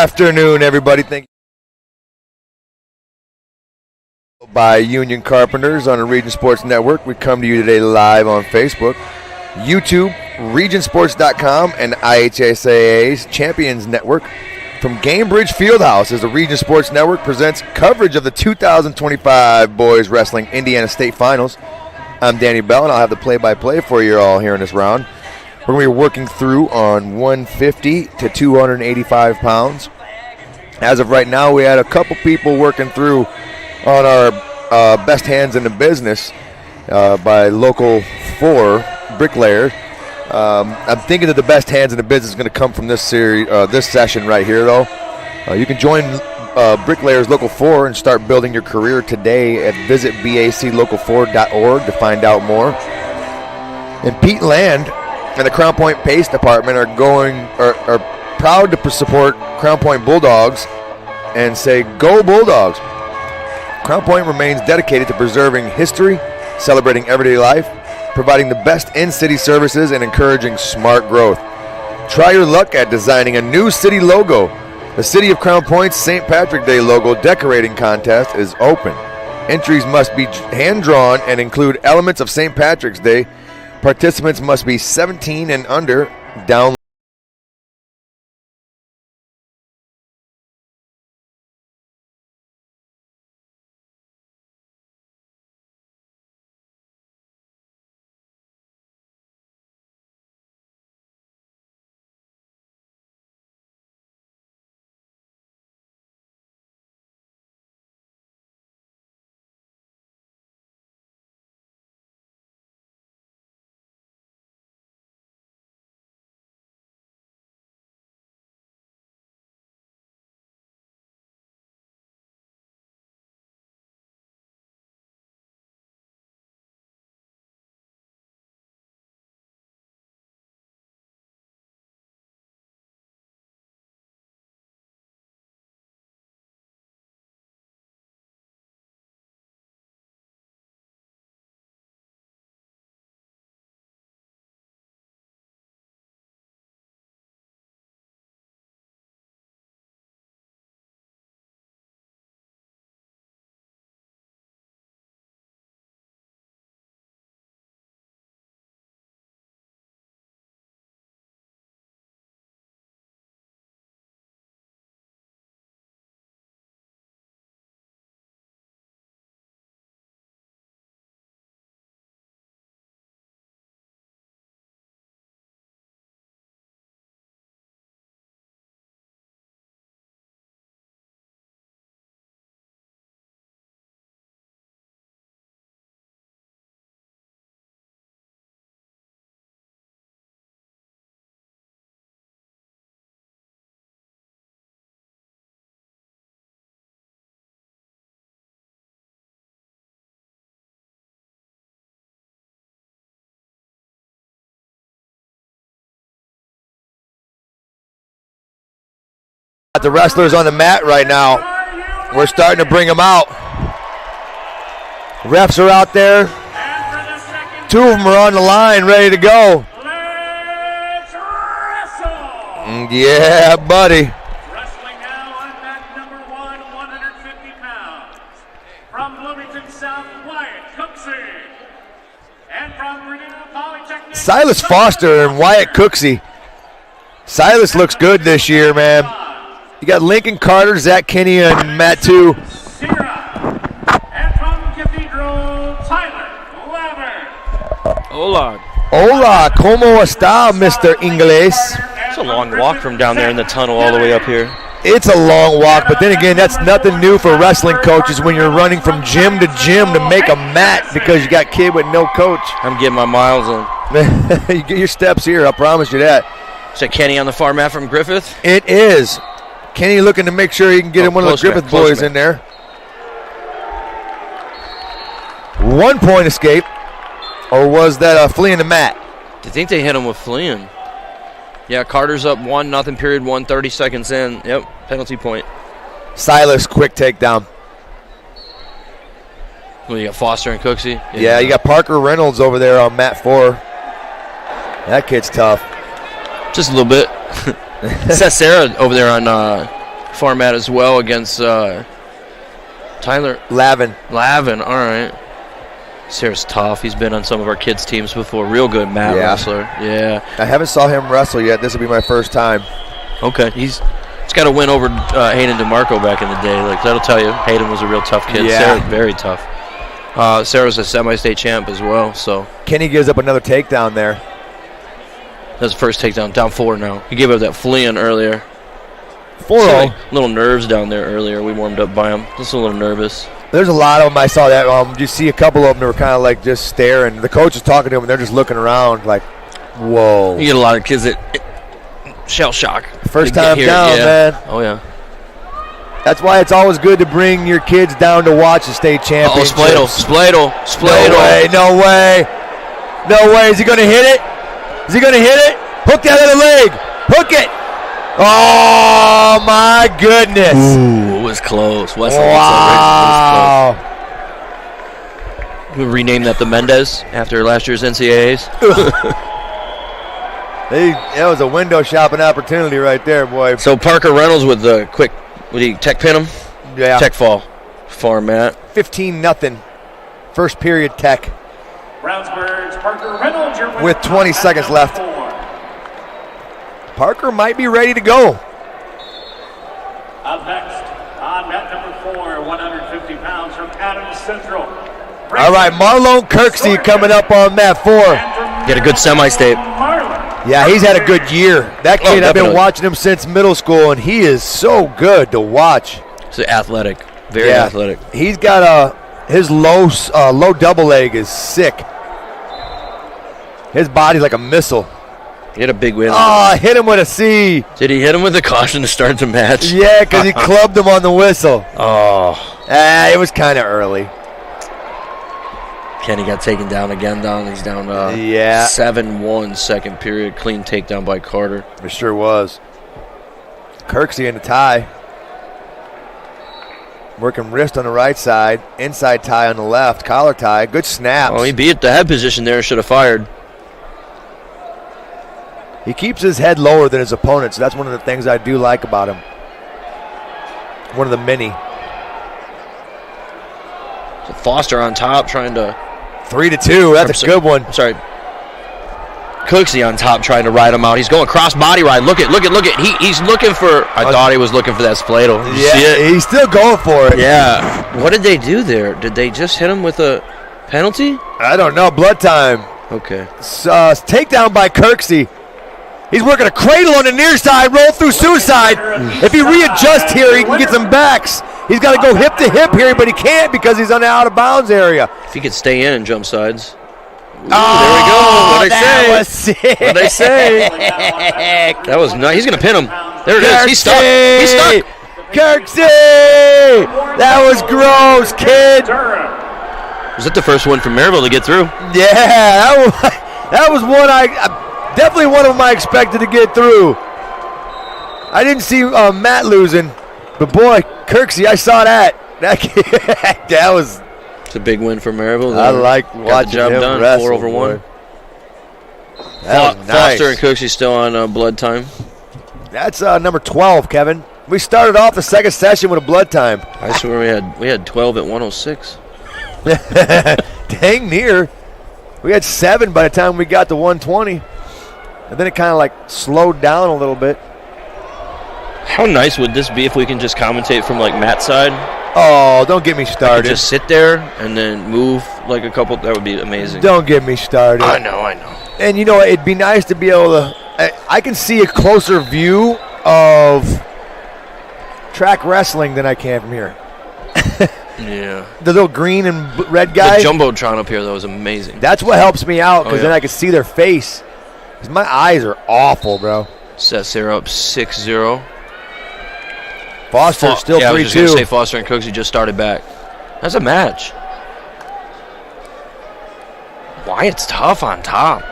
afternoon, everybody. Thank you. By Union Carpenters on the Region Sports Network. We come to you today live on Facebook, YouTube, regionsports.com, and IHSAA's Champions Network. From Gamebridge Fieldhouse, as the Region Sports Network presents coverage of the 2025 Boys Wrestling Indiana State Finals. I'm Danny Bell, and I'll have the play-by-play for you all here in this round. We're going to be working through on 150 to 285 pounds. As of right now, we had a couple people working through on our best hands in the business by Local 4 Bricklayer. I'm thinking that the best hands in the business is going to come from this series, this session right here, though. You can join Bricklayers Local 4 and start building your career today at visitbaclocal4.org to find out more. And Pete Land and the Crown Point Pace Department are proud to support Crown Point Bulldogs and say, "Go Bulldogs!" Crown Point remains dedicated to preserving history, celebrating everyday life, providing the best in-city services, and encouraging smart growth. Try your luck at designing a new city logo. The City of Crown Point's St. Patrick's Day logo decorating contest is open. Entries must be hand-drawn and include elements of St. Patrick's Day. Participants must be 17 and under. Download. The wrestlers on the mat right now. We're starting to bring them out. Refs are out there. Two of them are on the line, ready to go. Let's wrestle. Yeah, buddy. Wrestling now on mat number 150 pounds. From Bloomington South, Wyatt Cooksey. And from Virginia Polytechnic, Silas Foster and Wyatt Cooksey. Silas looks good this year, man. You got Lincoln Carter, Zach Kinney, and Matt 2. And from Cathedral, Tyler Laverne. Hola, ¿cómo está, Mr. Inglés? It's a long walk from down there in the tunnel all the way up here. It's a long walk, but then again, that's nothing new for wrestling coaches when you're running from gym to gym to make a mat because you got kid with no coach. I'm getting my miles in. You get your steps here, I promise you that. Is that Kenny on the far mat from Griffith? It is. Kenny looking to make sure he can get him one of the Griffith boys in there. 1 point escape. Or was that fleeing the mat? I think they hit him with fleeing. Yeah, Carter's up 1-0, period 1, 30 seconds in. Yep, penalty point. Silas, quick takedown. Well, you got Foster and Cooksey. Yeah, you got Parker Reynolds over there on mat 4. That kid's tough. Just a little bit. Seth Sarah over there on format as well against Tyler Lavin. Lavin. All right. Sarah's tough. He's been on some of our kids' teams before. Real good mat wrestler. Yeah. I haven't saw him wrestle yet. This will be my first time. Okay. He's got a win over Hayden DeMarco back in the day. Like, that'll tell you, Hayden was a real tough kid. Yeah. Sarah, very tough. Sarah was a semi-state champ as well. So Kenny gives up another takedown there. that's the first takedown. Down 4 now. He gave up that fleeing earlier. 4-0. Little nerves down there earlier. We warmed up by him. Just a little nervous. There's a lot of them. I saw that. You see a couple of them that were kind of like just staring. The coach is talking to them, and they're just looking around like, whoa. You get a lot of kids that shell shock. First time down, man. Oh, yeah. That's why it's always good to bring your kids down to watch the state championship. Spladle. No way. No way. Is he going to hit it? Is he going to hit it? Hook that other leg. Hook it. Oh, my goodness. Ooh, it was close. Wow. We rename that the Mendez after last year's NCAAs. That was a window shopping opportunity right there, boy. So Parker Reynolds with the quick, would he tech pin him? Yeah. Tech fall. Far mat. 15-0. First period tech. Brownsburg's Parker Reynolds, your winner With 20 on mat seconds number left. 4. Parker might be ready to go. Up next, on mat number 4, 150 pounds from Adams Central. All right, Marlon Kirksey coming up on mat 4. Get a good semi-state. Yeah, he's had a good year. That kid, I've been definitely. watching him since middle school, and he is so good to watch. He's athletic. Very athletic. He's got his low double leg is sick. His body's like a missile. He had a big win. Oh, hit him with a C. Did he hit him with a caution to start the match? Yeah, because he clubbed him on the whistle. Oh. It was kind of early. Kenny got taken down again. He's down 7-1 second period. Clean takedown by Carter. It sure was. Kirksey in the tie. Working wrist on the right side. Inside tie on the left. Collar tie. Good snaps. Oh, he beat the head position there. Should have fired. He keeps his head lower than his opponent, so that's one of the things I do like about him. One of the many. So Foster on top trying to... 3-2. That's a good one. I'm sorry. Cooksey on top trying to ride him out. He's going cross body ride. Look it. He's looking for... I thought he was looking for that spladle. Did you see it? He's still going for it. Yeah. What did they do there? Did they just hit him with a penalty? I don't know. Blood time. Okay. Takedown by Kirksey. He's working a cradle on the near side, roll through suicide. If he readjusts here, he can get some backs. He's got to go hip to hip here, but he can't because he's on the out of bounds area. If he could stay in and jump sides. Ooh, Oh, there we go. that was sick. What'd they say? That was nice. He's going to pin him. There it is. He's stuck. He's stuck. Kirksey! That was gross, kid. Was that the first one from Maryville to get through? Yeah, that was one definitely one of them I expected to get through. I didn't see Matt losing, but boy, Kirksey, I saw that. That was. It's a big win for Maryville. I like watching the job him done. wrestle, 4 over 1. That was nice. Foster and Cooksey still on blood time. That's number 12, Kevin. We started off the second session with a blood time. I swear we had 12 at 106. Dang near. We had 7 by the time we got to 120. And then it kind of like slowed down a little bit. How nice would this be if we can just commentate from like Matt's side? Oh, don't get me started. Just sit there and then move like a couple. That would be amazing. Don't get me started. I know. And you know, it'd be nice to be able to. I can see a closer view of track wrestling than I can from here. Yeah. The little green and red guy. The Jumbotron up here, though, is amazing. That's what helps me out because Oh, yeah. then I can see their face. 'Cause my eyes are awful, bro. Seth Sarah up 6-0. Foster still 3-2. I was just going to say Foster and Cooksey just started back. That's a match. Wyatt's tough on top.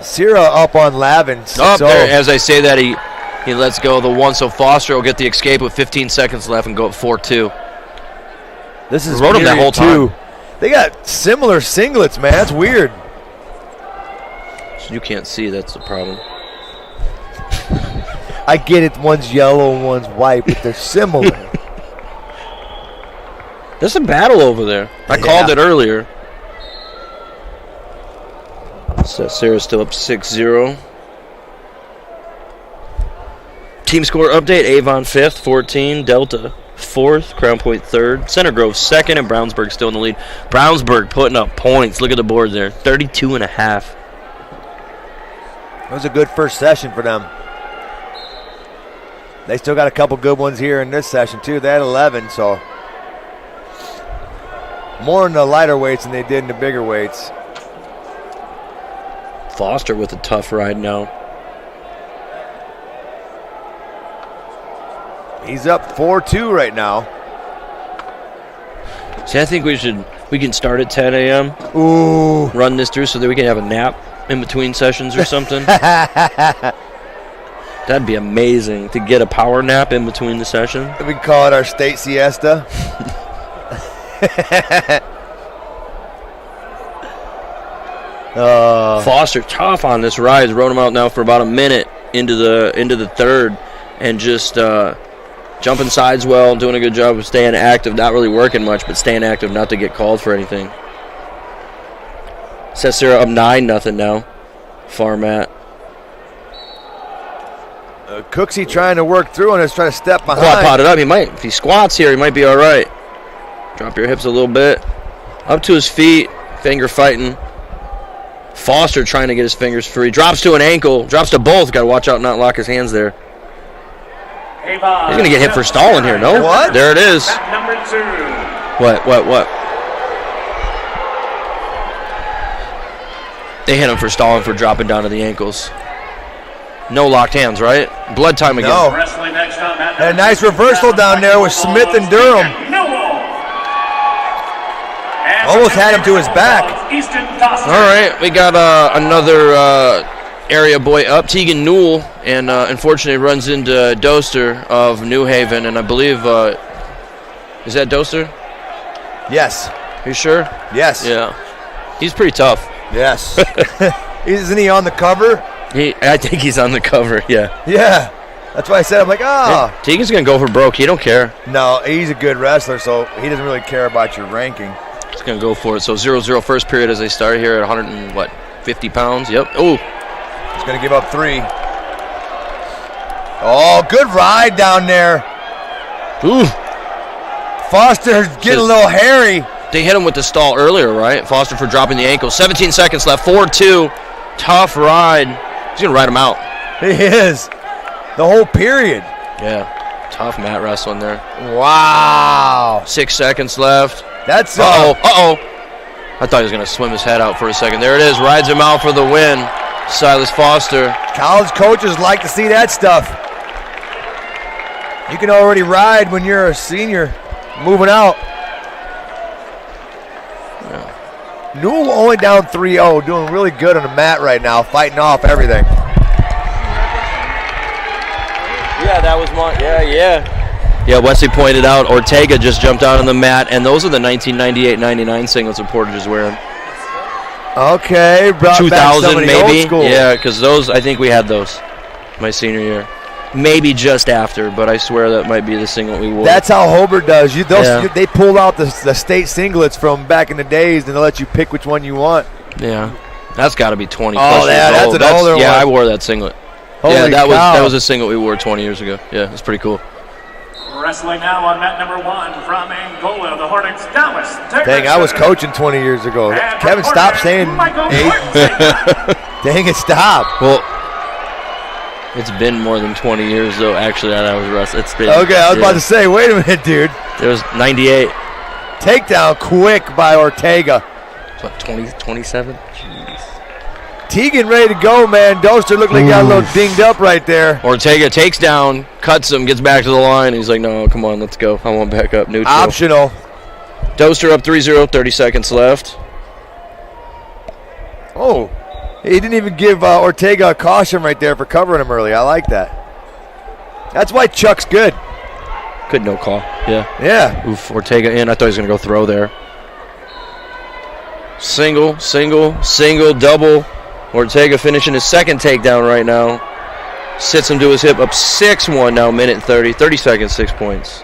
Sierra up on Lavin. Up there, as I say that, he lets go of the one, so Foster will get the escape with 15 seconds left and go up 4-2. This is rode him that whole time. They got similar singlets, man. That's weird. You can't see, that's the problem. I get it. One's yellow and one's white, but they're similar. There's a battle over there. I called it earlier. So Sarah's still up 6-0. Team score update: Avon 5th, 14. Delta 4th. Crown Point 3rd. Center Grove 2nd, and Brownsburg still in the lead. Brownsburg putting up points. Look at the board there. 32.5. It was a good first session for them. They still got a couple good ones here in this session, too. They had 11, so more in the lighter weights than they did in the bigger weights. Foster with a tough ride now. He's up 4-2 right now. See, I think we can start at 10 a.m. Ooh. Run this through so that we can have a nap in between sessions or something. That'd be amazing to get a power nap in between the session. We can call it our state siesta. Foster tough on this ride. Rode him out now for about a minute into the third, and just jumping sides well, doing a good job of staying active. Not really working much, but staying active, not to get called for anything. Sarah up 9-0 now. Farmat. Cooksey trying to work through and is trying to step behind. Quad potted up. If he squats here, he might be all right. Drop your hips a little bit. Up to his feet. Finger fighting. Foster trying to get his fingers free. Drops to an ankle. Drops to both. Got to watch out and not lock his hands there. He's going to get hit for stalling here, no? What? There it is. Number 2. What? They hit him for stalling for dropping down to the ankles. No locked hands, right? Blood time again. No. Wrestling next on that And a nice reversal down there with Smith and Durham. Almost had him to his back. All right, we got another area boy up, Tegan Newell, and unfortunately runs into Doster of New Haven, and I believe, is that Doster? Yes. Are you sure? Yes. Yeah. He's pretty tough. Yes. Isn't he on the cover? I think he's on the cover, yeah. Yeah. That's why I said, I'm like, Tegan's going to go for broke. He don't care. No, he's a good wrestler, so he doesn't really care about your ranking. He's going to go for it. So 0-0 first period as they start here at 150 pounds. Yep. Oh. He's going to give up 3. Oh, good ride down there. Ooh. Foster's getting a little hairy. They hit him with the stall earlier, right? Foster for dropping the ankle. 17 seconds left. 4-2. Tough ride. He's going to ride him out. He is. The whole period. Yeah. Tough mat wrestling there. Wow. 6 seconds left. That's Uh-oh. I thought he was going to swim his head out for a second. There it is. Rides him out for the win. Silas Foster. College coaches like to see that stuff. You can already ride when you're a senior moving out. Yeah. Newell only down 3-0, doing really good on the mat right now, fighting off everything. Yeah, that was one. Yeah. Yeah, Wesley pointed out Ortega just jumped out on the mat, and those are the 1998-99 singlets that Portage is wearing. Okay, brought 2000 back some of the maybe. old school. Yeah, because those, I think we had those my senior year. Maybe just after, but I swear that might be the singlet we wore. That's how Hobart does. They pulled out the state singlets from back in the days, and they'll let you pick which one you want. Yeah, that's got to be 20. Oh, yeah, that's an older one. Yeah, I wore that singlet. Holy that cow. was a singlet we wore 20 years ago. Yeah, it's pretty cool. Wrestling now on mat number 1 from Angola, the Hornets, Dallas. Dang, I was coaching 20 years ago. Kevin, stop saying 8. Dang it, stop. Well, it's been more than 20 years, though, actually, that I was wrestling. It's been, okay, I was about to say, wait a minute, dude. It was 98. Takedown quick by Ortega. What, 27? Jeez. Tegan ready to go, man. Doster looked like he got a little dinged up right there. Ortega takes down, cuts him, gets back to the line. He's like, no, come on, let's go. I want back up. Neutral. Optional. Doster up 3-0, 30 seconds left. Oh, he didn't even give Ortega a caution right there for covering him early. I like that. That's why Chuck's good. Good no call. Yeah. Yeah. Oof, Ortega in. I thought he was going to go throw there. Single, double. Ortega finishing his second takedown right now. Sits him to his hip, up 6-1 now, minute and 30 seconds, 6 points.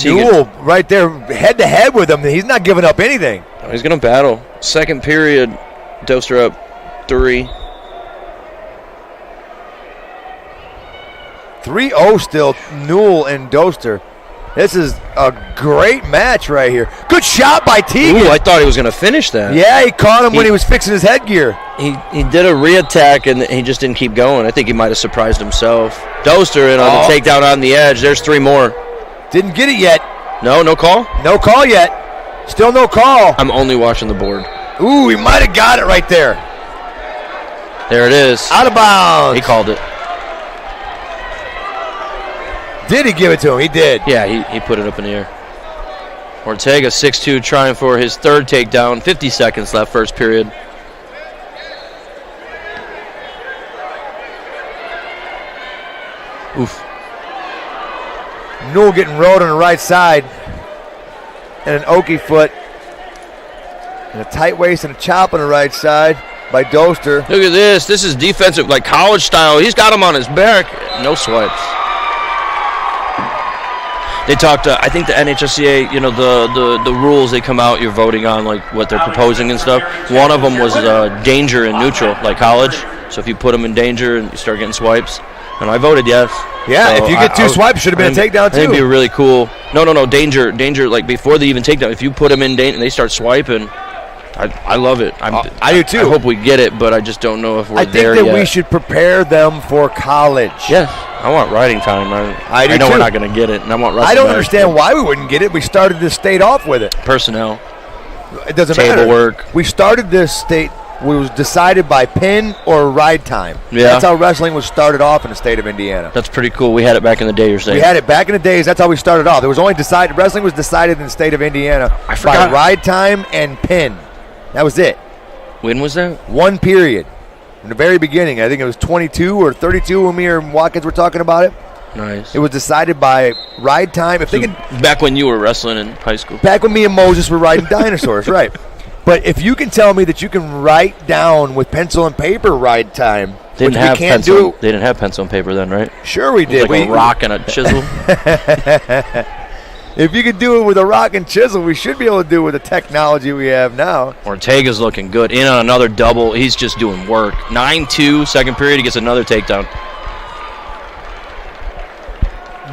Newell right there head-to-head with him. He's not giving up anything. He's going to battle. Second period, Doster up 3. 3-0 still, Newell and Doster. This is a great match right here. Good shot by Teagan. Ooh, I thought he was going to finish that. Yeah, he caught him when he was fixing his headgear. He did a re-attack, and he just didn't keep going. I think he might have surprised himself. Doster in on the takedown on the edge. There's 3 more. Didn't get it yet. No call? No call yet. Still no call. I'm only watching the board. Ooh, he might have got it right there. There it is. Out of bounds. He called it. Did he give it to him? He did. Yeah, he put it up in the air. Ortega, 6'2", trying for his 3rd takedown. 50 seconds left, first period. Oof. Newell getting rolled on the right side. And an okie foot. And a tight waist and a chop on the right side by Doster. Look at this. This is defensive, like college style. He's got him on his back. No swipes. They talked, I think the NHSCA, the rules they come out, you're voting on, like, what they're proposing and stuff. One of them was danger and neutral, like college. So if you put them in danger and you start getting swipes. And I voted yes. Yeah, so if you get 2 swipes, should have been a takedown, too. It'd be really cool. No, danger, like, before they even take down. If you put them in danger and they start swiping, I love it. I do, too. I hope we get it, but I just don't know if we're there yet. I think that we should prepare them for college. Yes. I want riding time. I know we're not going to get it, and I want wrestling. I don't understand why we wouldn't get it. We started this state off with it. Personnel. It doesn't matter. Table work. We started this state. It was decided by pin or ride time. Yeah. That's how wrestling was started off in the state of Indiana. That's pretty cool. We had it back in the day, you're saying? We had it back in the days. That's how we started off. It was only decided. Wrestling was decided in the state of Indiana by ride time and pin. That was it. When was that? 1 period. In the very beginning. I think it was 22 or 32 when me and Watkins were talking about it. Nice. It was decided by ride time. Back when you were wrestling in high school. Back when me and Moses were riding dinosaurs, right. But if you can tell me that you can write down with pencil and paper ride time, they didn't have pencil and paper then, right? Sure we did. Like a rock and a chisel. If you could do it with a rock and chisel, we should be able to do it with the technology we have now. Ortega's looking good. In on another double. He's just doing work. 9-2, second period. He gets another takedown.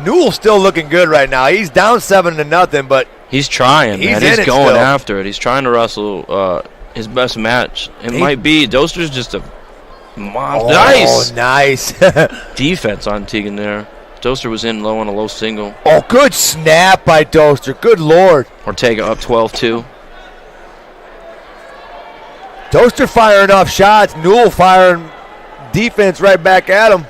Newell's still looking good right now. He's down 7-0, but he's trying, man. He's going still after it. He's trying to wrestle his best match. It might be. Doster's just a monster. Nice. Defense on Teagan there. Doster was in low on a low single. Oh, good snap by Doster. Good Lord. Ortega up 12-2. Doster firing off shots. Newell firing defense right back at him.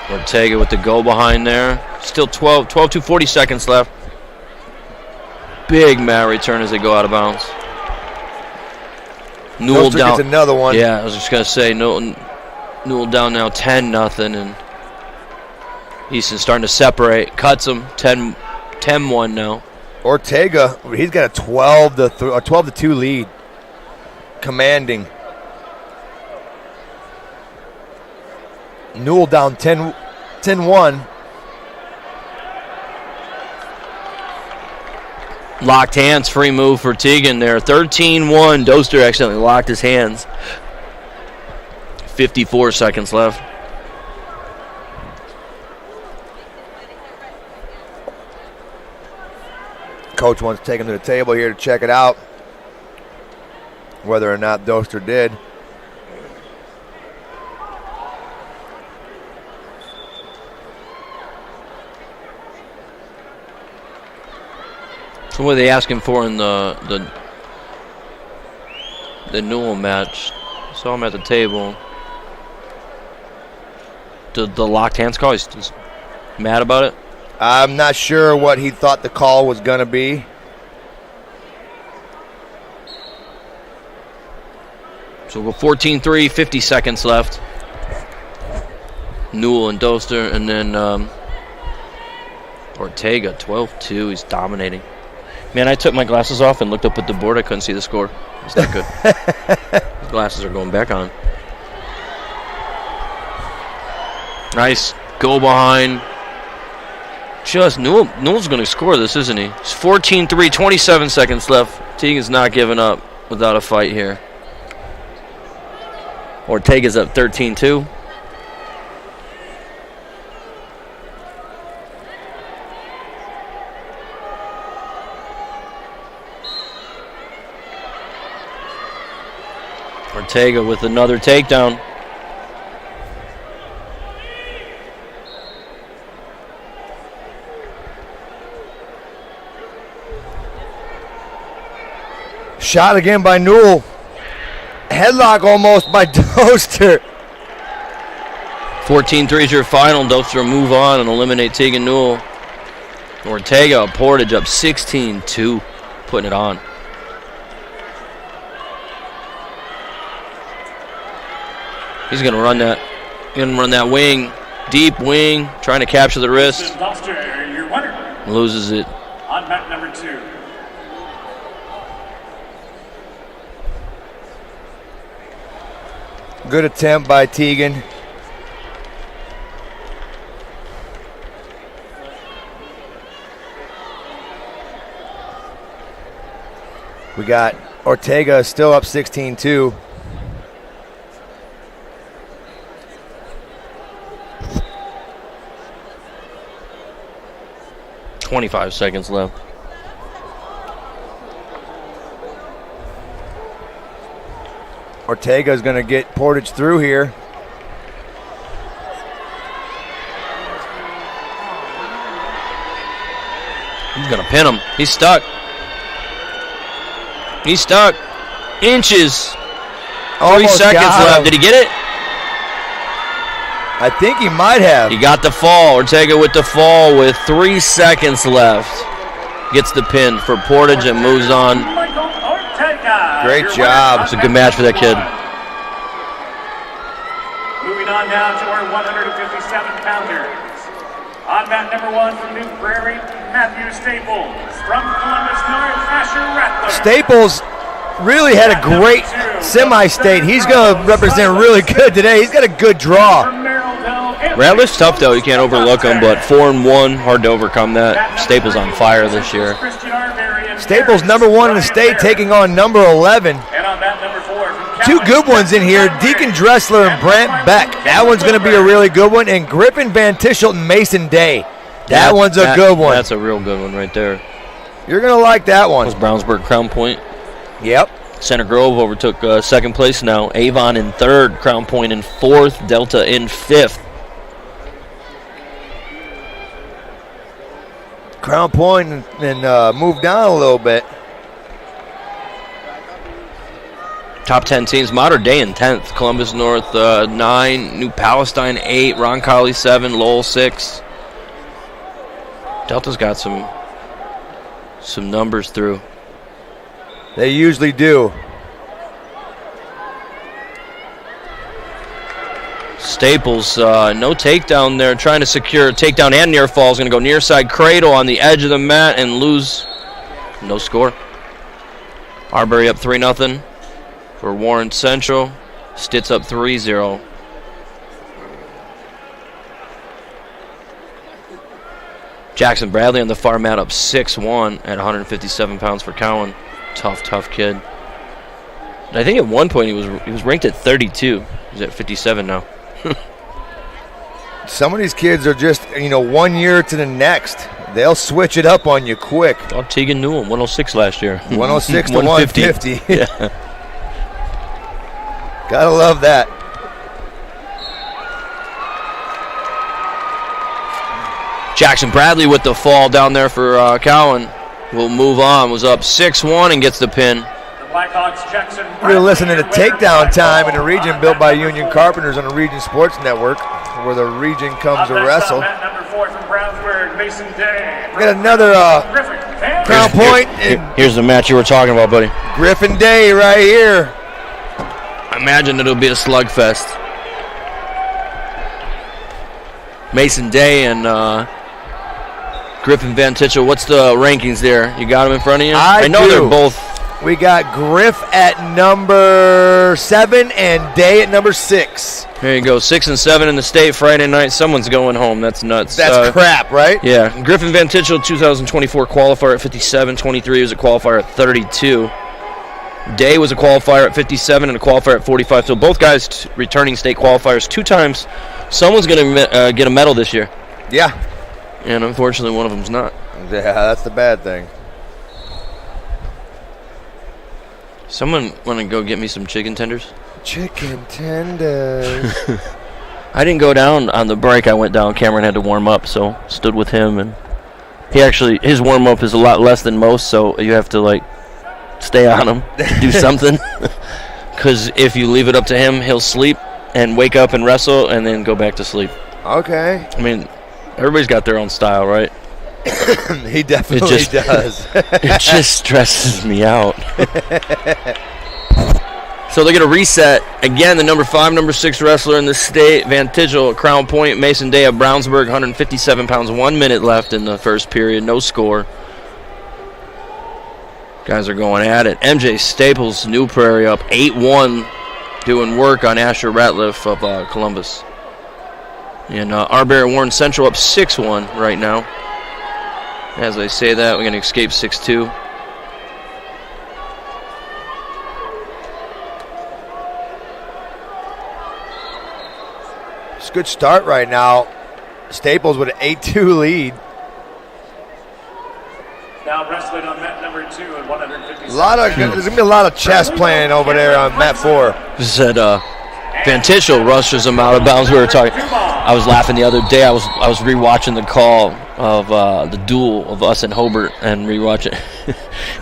Ortega with the go behind there. Still 12 to 40 seconds left. Big mat return as they go out of bounds. Newell down. Gets another one. Yeah, I was just going to say, Newell down now 10-0. And Easton's starting to separate. Cuts him 10-1 now. Ortega, he's got a 12-2 lead. Commanding. Newell down 10-1. Locked hands, free move for Teagan there. 13-1. Doster accidentally locked his hands. 54 seconds left. Coach wants to take him to the table here to check it out, whether or not Doster did. So what are they asking for in the Newell match? Saw him at the table. The locked hands call? He's just mad about it? I'm not sure what he thought the call was going to be. So we'll go 14-3, 50 seconds left. Newell and Doster, and then Ortega, 12-2. He's dominating. Man, I took my glasses off and looked up at the board. I couldn't see the score. It's not good. These glasses are going back on. Nice. Go behind. Just Newell's going to score this, isn't he? It's 14-3, 27 seconds left. Tegan's not giving up without a fight here. Ortega's up 13-2. Ortega with another takedown. Shot again by Newell. Headlock almost by Doster. 14-3 is your final. Doster will move on and eliminate Tegan Newell. Ortega, Portage up 16-2, putting it on. He's going to run that. Going to run that wing, deep wing, trying to capture the wrist. Doster, your winner. Loses it. On mat number 2. Good attempt by Tegan. We got Ortega still up 16-2. .25 seconds left. Ortega is going to get Portage through here. He's going to pin him. He's stuck. He's stuck. Inches. 3 seconds left. Did he get it? I think he might have. He got the fall. Ortega with the fall with 3 seconds left. Gets the pin for Portage and moves on. Great job. It's a good match for that kid. Moving on now to our 157-pounders. On mat number 1 from New Prairie, Matthew Staples. From Columbus North, Asher Rattler. Staples really had a great semi-state. He's going to represent really good today. He's got a good draw. Rattler's tough, though. You can't overlook him, but 4-1, hard to overcome that. Staples on fire this year. Staples number 1 in the state taking on number 11. Two good ones in here, Deacon Dressler and Brant Beck. That one's going to be a really good one. And Griffin Van Tischelt and Mason Day. That one's a good one. That's a real good one right there. You're going to like that one. That was Brownsburg Crown Point. Yep. Center Grove overtook second place now. Avon in third, Crown Point in fourth, Delta in fifth. Crown Point and moved down a little bit. Top 10 teams, Modern Day in 10th, Columbus North 9, New Palestine 8, Roncalli 7, Lowell 6. Delta's got some numbers through. They usually do. Staples, no takedown there, trying to secure a takedown and near fall. Is going to go near side cradle on the edge of the mat and lose. No score. Arbery up 3-0 for Warren Central. Stitz up 3-0. Jackson Bradley on the far mat up 6-1 at 157 pounds for Cowan. Tough kid. And I think at one point he was ranked at 32. He's at 57 now. Some of these kids are just, 1 year to the next. They'll switch it up on you quick. Oh, Tegan Newell, 106 last year. 106 to 150. Yeah. Gotta love that. Jackson Bradley with the fall down there for Cowan. Will move on. Was up 6-1 and gets the pin. You're listening to Takedown Time in the region built by Union Carpenters on the Region Sports Network, where the region comes to wrestle. We got another Crown Point. Here's the match you were talking about, buddy. Griffin Day right here. I imagine it'll be a slugfest. Mason Day and Griffin Van Tichel, what's the rankings there? You got them in front of you? I know do. They're both. We got Griff at number 7 and Day at number 6. There you go. 6 and 7 in the state Friday night. Someone's going home. That's nuts. That's crap, right? Yeah. Griffin Van Tichel, 2024 qualifier at 57. 23 was a qualifier at 32. Day was a qualifier at 57 and a qualifier at 45. So both guys returning state qualifiers 2 times. Someone's going to get a medal this year. Yeah. And unfortunately, one of them's not. Yeah, that's the bad thing. Someone want to go get me some chicken tenders? Chicken tenders. I didn't go down on the break. I went down. Cameron had to warm up, so stood with him. And his warm up is a lot less than most, so you have to, like, stay on him, do something. Because if you leave it up to him, he'll sleep and wake up and wrestle and then go back to sleep. Okay. I mean, everybody's got their own style, right? He definitely does. It just stresses me out. So they're going to reset. Again, the number 5, number 6 wrestler in the state, Van Tichel, Crown Point, Mason Day of Brownsburg, 157 pounds, 1 minute left in the first period, no score. Guys are going at it. MJ Staples, New Prairie up 8-1, doing work on Asher Ratliff of Columbus. And Arbery Warren Central up 6-1 right now. As I say that, we're going to escape 6-2. It's a good start right now. Staples with an 8-2 lead. Now wrestling on mat number 2 at 157. There's going to be a lot of chess playing over there on mat 4. Said Van Tichel rushes him out of bounds. We were talking. I was laughing the other day. I was rewatching the call of the duel of us and Hobart and rewatching,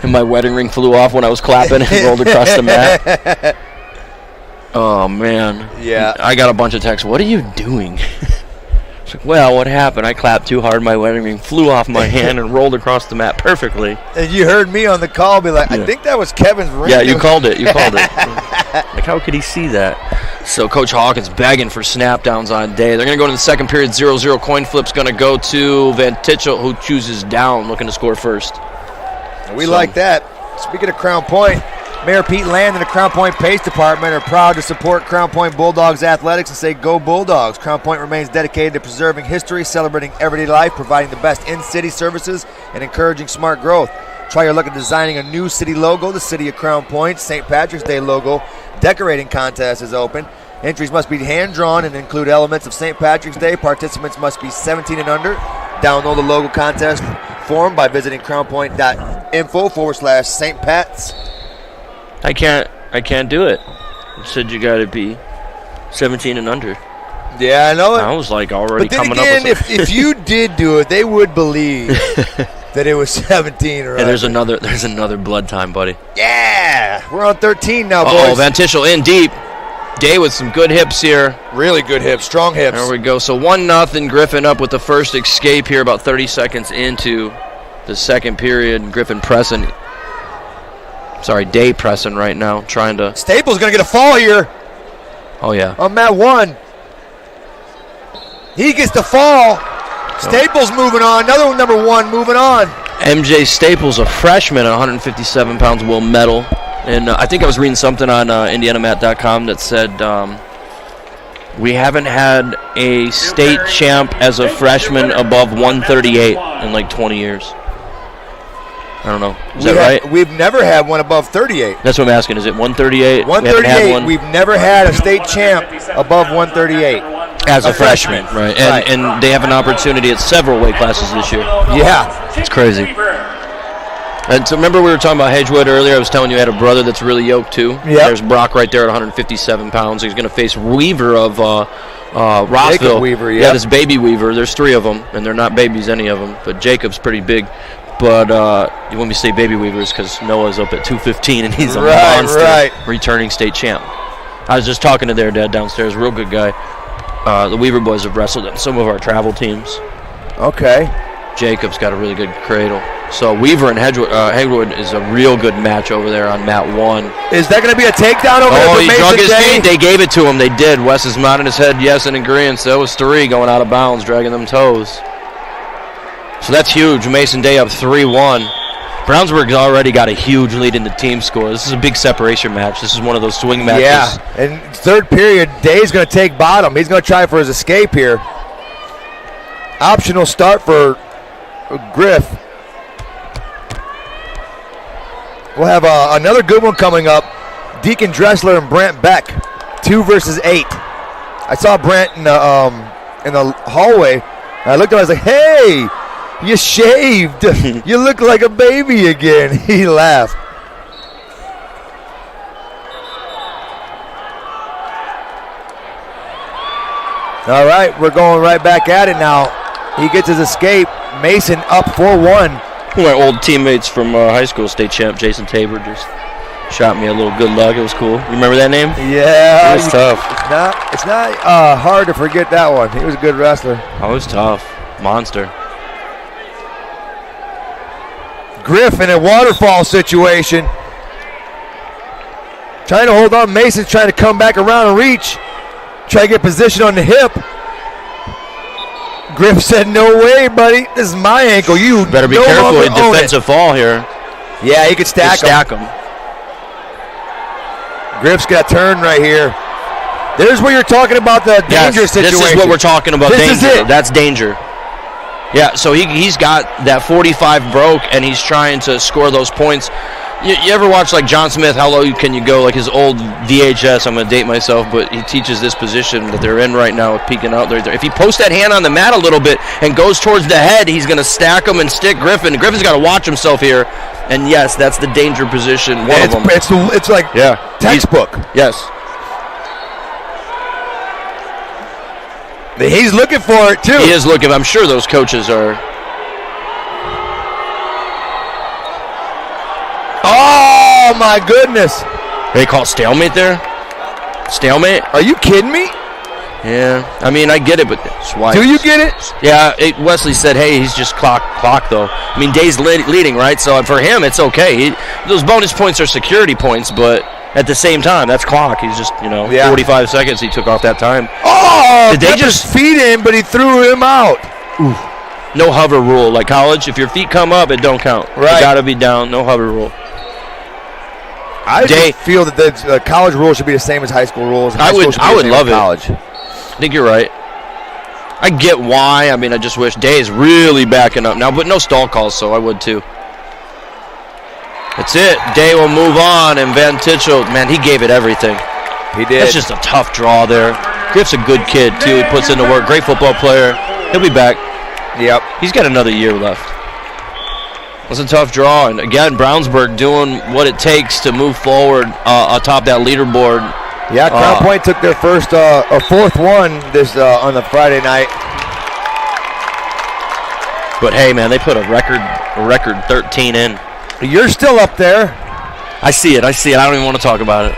and my wedding ring flew off when I was clapping and rolled across the mat. Oh man! Yeah, I got a bunch of texts. What are you doing? It's like, well, what happened? I clapped too hard. My wedding ring flew off my hand and rolled across the mat perfectly. And you heard me on the call be like, I think that was Kevin's ring. Yeah, you called it. Like, how could he see that? So Coach Hawkins begging for snap downs on Day. They're going to go to the second period. 0-0 coin flip's going to go to Van Tichel, who chooses down, looking to score first. We like that. Speaking of Crown Point, Mayor Pete Land and the Crown Point Pace Department are proud to support Crown Point Bulldogs athletics and say go Bulldogs. Crown Point remains dedicated to preserving history, celebrating everyday life, providing the best in-city services, and encouraging smart growth. Try your luck at designing a new city logo, the City of Crown Point St. Patrick's Day logo. Decorating contest is open. Entries must be hand-drawn and include elements of St. Patrick's Day. Participants must be 17 and under. Download the logo contest form by visiting crownpoint.info/St. Pat's. I can't do it. You said you got to be 17 and under. Yeah, I know it. I was like already but then coming again, up with if you did do it, they would believe that it was 17 or Hey, there's another blood time, buddy. Yeah, we're on 13 now, boys. Oh, Van Tichel in deep. Day with some good hips here. Really good hips, strong hips. There we go. So 1-0, Griffin up with the first escape here about 30 seconds into the second period. Griffin pressing. Day pressing right now, trying to. Staples going to get a fall here. Oh, yeah. On mat 1. He gets the fall. Staples moving on. Another one, number 1 moving on. MJ Staples, a freshman at 157 pounds, will medal. And I think I was reading something on IndianaMat.com that said we haven't had a state champ as a freshman above 138 in like 20 years. I don't know. Is that right? We've never had one above 38. That's what I'm asking. Is it 138? 138. We've never had a state champ above 138. As a freshman. Right. And they have an opportunity at several weight classes this year. Yeah. It's crazy. And so remember we were talking about Hedgewood earlier. I was telling you I had a brother that's really yoked too. Yep. There's Brock right there at 157 pounds. He's going to face Weaver of Rossville. Jacob Weaver, yeah, this baby Weaver. There's 3 of them, and they're not babies, any of them. But Jacob's pretty big. But when we say baby Weavers, because Noah's up at 215 and he's a monster, returning state champ. I was just talking to their dad downstairs, real good guy. The Weaver boys have wrestled in some of our travel teams. Okay. Jacob's got a really good cradle. So Weaver and Hedgewood is a real good match over there on mat 1. Is that going to be a takedown over there for Mason Day? Oh, he drug his feet. They gave it to him. They did. Wes is nodding his head yes in agreement. So that was 3 going out of bounds, dragging them toes. So that's huge. Mason Day up 3-1. Brownsburg's already got a huge lead in the team score. This is a big separation match. This is one of those swing matches. Yeah, and third period, Day's going to take bottom. He's going to try for his escape here. Optional start for Griff. We'll have another good one coming up. Deacon Dressler and Brant Beck, 2 versus 8. I saw Brant in the hallway. I looked at him, I was like, hey, you shaved. You look like a baby again. He laughed. All right, we're going right back at it now. He gets his escape. Mason up 4-1. My old teammates from high school, state champ Jason Tabor, just shot me a little good luck. It was cool. You remember that name? Yeah. It was tough. It's not hard to forget that one. He was a good wrestler. Oh, it was tough. Monster. Griff in a waterfall situation. Trying to hold on. Mason's trying to come back around and reach. Try to get position on the hip. Griff said, no way, buddy. This is my ankle. You better be careful with defensive fall here. Yeah, he could stack him. Griff's got to turn right here. There's where you're talking about the dangerous situation. This is what we're talking about. This danger. is it. That's danger. Yeah, so he's got that 45 broke, and he's trying to score those points. You ever watch like John Smith, how low can you go? Like his old VHS, I'm going to date myself, but he teaches this position that they're in right now with peeking out there. If he posts that hand on the mat a little bit and goes towards the head, he's going to stack him and stick Griffin. Griffin's got to watch himself here. And yes, that's the danger position, one of them. It's like textbook. Yes. He's looking for it, too. He is looking. I'm sure those coaches are. Oh, my goodness. They call stalemate there? Stalemate? Are you kidding me? Yeah. I mean, I get it, but that's why. Do you get it? Yeah. Wesley said, hey, he's just clock, though. I mean, Day's leading, right? So for him, it's okay. Those bonus points are security points, but at the same time, that's clock. He's just, 45 seconds he took off that time. Oh, did they just feed him, but he threw him out. Ooh. No hover rule. Like college, if your feet come up, it don't count. Right. You got to be down. No hover rule. I feel that the college rules should be the same as high school rules. I would love it. College. I think you're right. I get why. I mean, I just wish Day is really backing up now, but no stall calls, so I would too. That's it. Day will move on, and Van Tichel, man, he gave it everything. He did. That's just a tough draw there. Griff's a good kid, too. He puts in the work. Great football player. He'll be back. Yep. He's got another year left. It was a tough draw, and again, Brownsburg doing what it takes to move forward atop that leaderboard. Yeah, Crown Point took their fourth one this on the Friday night. But hey, man, they put a record 13 in. You're still up there. I see it. I don't even want to talk about it.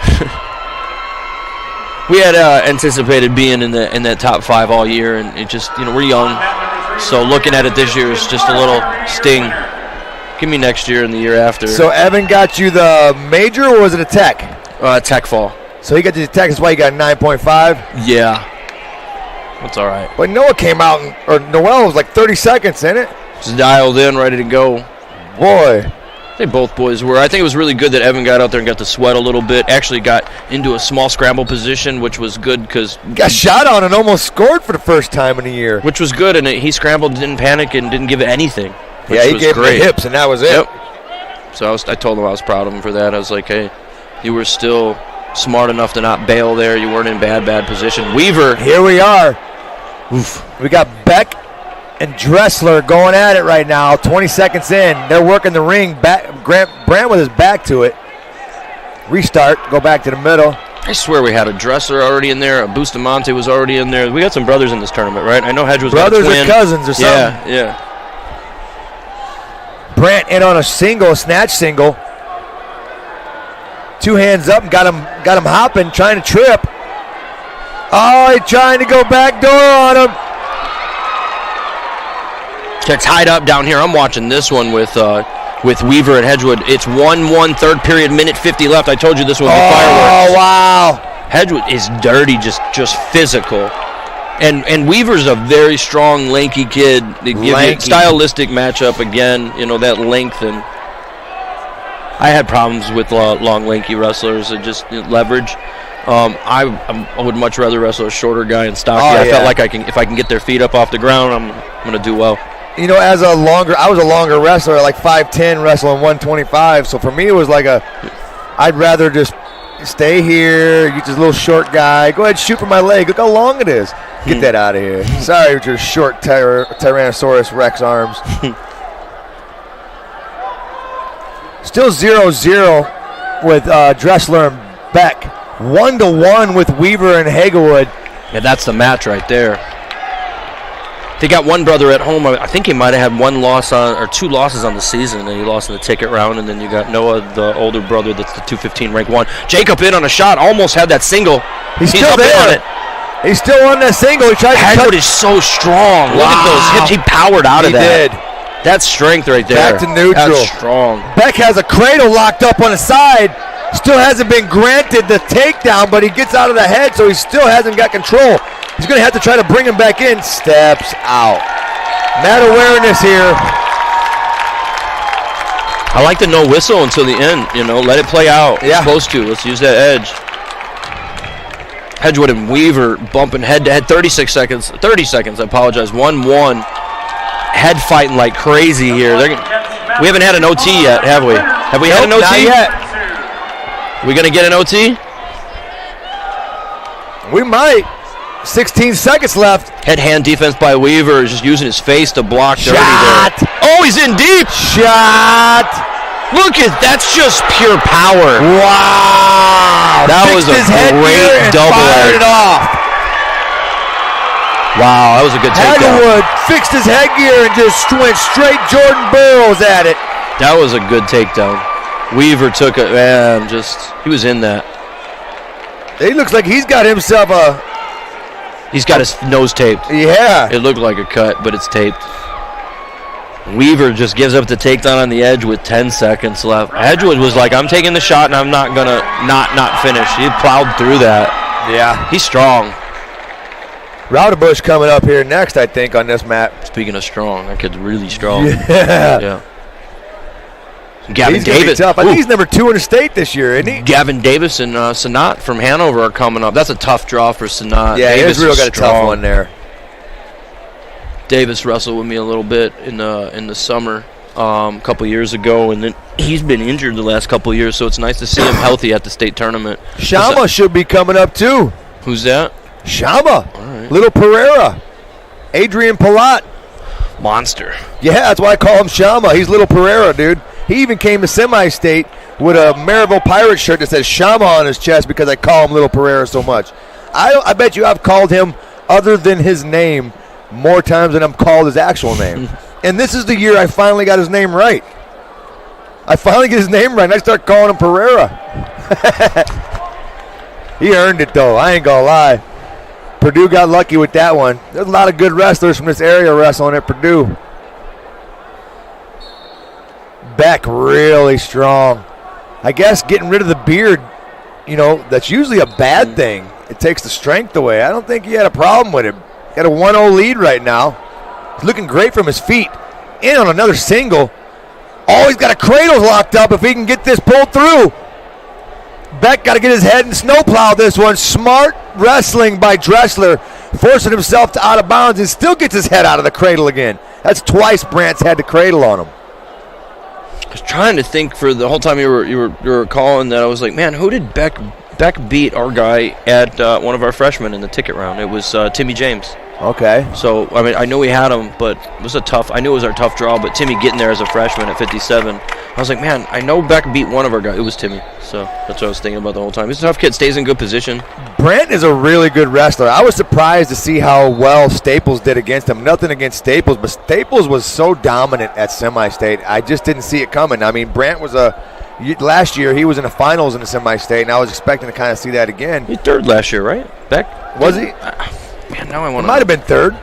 We had anticipated being in that top 5 all year, and it just, we're young. So looking at it this year is just a little sting. Give me next year and the year after. So Evan got you the major, or was it a tech? Tech fall. So he got you the tech. That's why you got 9.5. Yeah. That's all right. But Noah came out, Noel was like 30 seconds in it. Just dialed in, ready to go. Boy. I think both boys were. I think it was really good that Evan got out there and got to sweat a little bit. Actually got into a small scramble position, which was good because... Got shot on and almost scored for the first time in a year. Which was good, and he scrambled, didn't panic, and didn't give it anything. Yeah, he gave the hips, and that was it. Yep. So I told him I was proud of him for that. I was like, hey, you were still smart enough to not bail there. You weren't in bad position. Weaver. Here we are. Oof. We got Beck and Dressler going at it right now. 20 seconds in. They're working the ring. Brant with his back to it. Restart. Go back to the middle. I swear we had a Dressler already in there. A Bustamante was already in there. We got some brothers in this tournament, right? I know Hedge was brothers got a twin. or cousins or something. Yeah. Brant in on a snatch single. 2 hands up and got him hopping, trying to trip. Oh, he's trying to go back door on him. They're tied up down here. I'm watching this one with Weaver and Hedgewood. It's 1-1 third period, minute 50 left. I told you this would be fireworks. Oh, wow. Hedgewood is dirty, just physical. And Weaver's a very strong, lanky kid. They give you a stylistic matchup again. You know, that length, and I had problems with long, lanky wrestlers and just leverage. I would much rather wrestle a shorter guy and stocky. I felt like if I can get their feet up off the ground, I'm going to do well. You know, I was a longer wrestler, like 5'10", wrestling 125. So for me, it was like I'd rather just stay here. You just a little short guy. Go ahead, shoot for my leg. Look how long it is. Get that out of here. Sorry with your short Tyrannosaurus Rex arms. Still 0-0 with Dressler and Beck. 1-1 with Weaver and Hagewood. Yeah, that's the match right there. They got one brother at home. I think he might have had one loss or 2 losses on the season, and he lost in the ticket round. And then you got Noah, the older brother, that's the 215 rank 1. Jacob in on a shot, almost had that single. He's still there. On it. He's still on that single. He tried to Hagewood is so strong. Wow. Look at those hips. He powered out of that. He did. That's strength right there. Back to neutral. That's strong. Beck has a cradle locked up on the side. Still hasn't been granted the takedown, but he gets out of the head, so he still hasn't got control. He's going to have to try to bring him back in. Steps out. Mat awareness here. I like the no whistle until the end. You know, let it play out. Yeah. It's supposed to. Let's use that edge. Hagewood and Weaver bumping head to head. 36 seconds. 30 seconds. I apologize. 1-1. Head fighting like crazy here. We haven't had an OT yet, have we? Have we had an OT? Not yet. We going to get an OT? We might. 16 seconds left. Head-hand defense by Weaver, just using his face to block dirty there. Oh, he's in deep. Shot. Look at that's just pure power. Wow. That was a great double fired it off. Wow, that was a good takedown. Hagewood fixed his headgear and just went straight Jordan Burroughs at it. That was a good takedown. Weaver took it, man, he was in that. He looks like he's got himself He's got his nose taped. Yeah. It looked like a cut, but it's taped. Weaver just gives up the takedown on the edge with 10 seconds left. Hagewood was like, I'm taking the shot and I'm not going to not finish. He plowed through that. Yeah. He's strong. Raudebush coming up here next, I think, on this map. Speaking of strong, that kid's really strong. Yeah. Gavin Davis. Tough. I think he's number 2 in the state this year, isn't he? Gavin Davis and Sanat from Hanover are coming up. That's a tough draw for Sanat. Yeah, Davis Israel got a tough one there. Davis wrestled with me a little bit in the summer a couple years ago, and then he's been injured the last couple of years, so it's nice to see him healthy at the state tournament. Shama should be coming up too. Who's that? Shama. All right. Little Pereira. Adrian Palat. Monster. Yeah, that's why I call him Shama. He's Little Pereira, dude. He even came to semi-state with a Maryville Pirates shirt that says Shama on his chest because I call him Little Pereira so much. I bet you I've called him, other than his name, more times than I'm called his actual name. And this is the year I finally got his name right. I finally get his name right, and I start calling him Pereira. He earned it, though. I ain't going to lie. Purdue got lucky with that one. There's a lot of good wrestlers from this area wrestling at Purdue. Beck really strong. I guess getting rid of the beard, that's usually a bad thing. It takes the strength away. I don't think he had a problem with it. Got a 1-0 lead right now. He's looking great from his feet. In on another single. Oh, he's got a cradle locked up if he can get this pulled through. Beck got to get his head and snowplow this one. Smart wrestling by Dressler, forcing himself to out of bounds and still gets his head out of the cradle again. That's twice Brant's had the cradle on him. I was trying to think for the whole time you were calling that. I was like, man, who did Beck beat our guy at one of our freshmen in the ticket round? It was Timmy James. Okay. So, I mean, I knew we had him, but it was I knew it was our tough draw, but Timmy getting there as a freshman at 57. I was like, man, I know Beck beat one of our guys. It was Timmy. So that's what I was thinking about the whole time. He's a tough kid, stays in good position. Brant is a really good wrestler. I was surprised to see how well Staples did against him. Nothing against Staples, but Staples was so dominant at semi-state. I just didn't see it coming. I mean, Brant was last year he was in the finals in the semi-state, and I was expecting to kind of see that again. He third last year, right? Beck? Was he? Man, now I want to. Might have been third.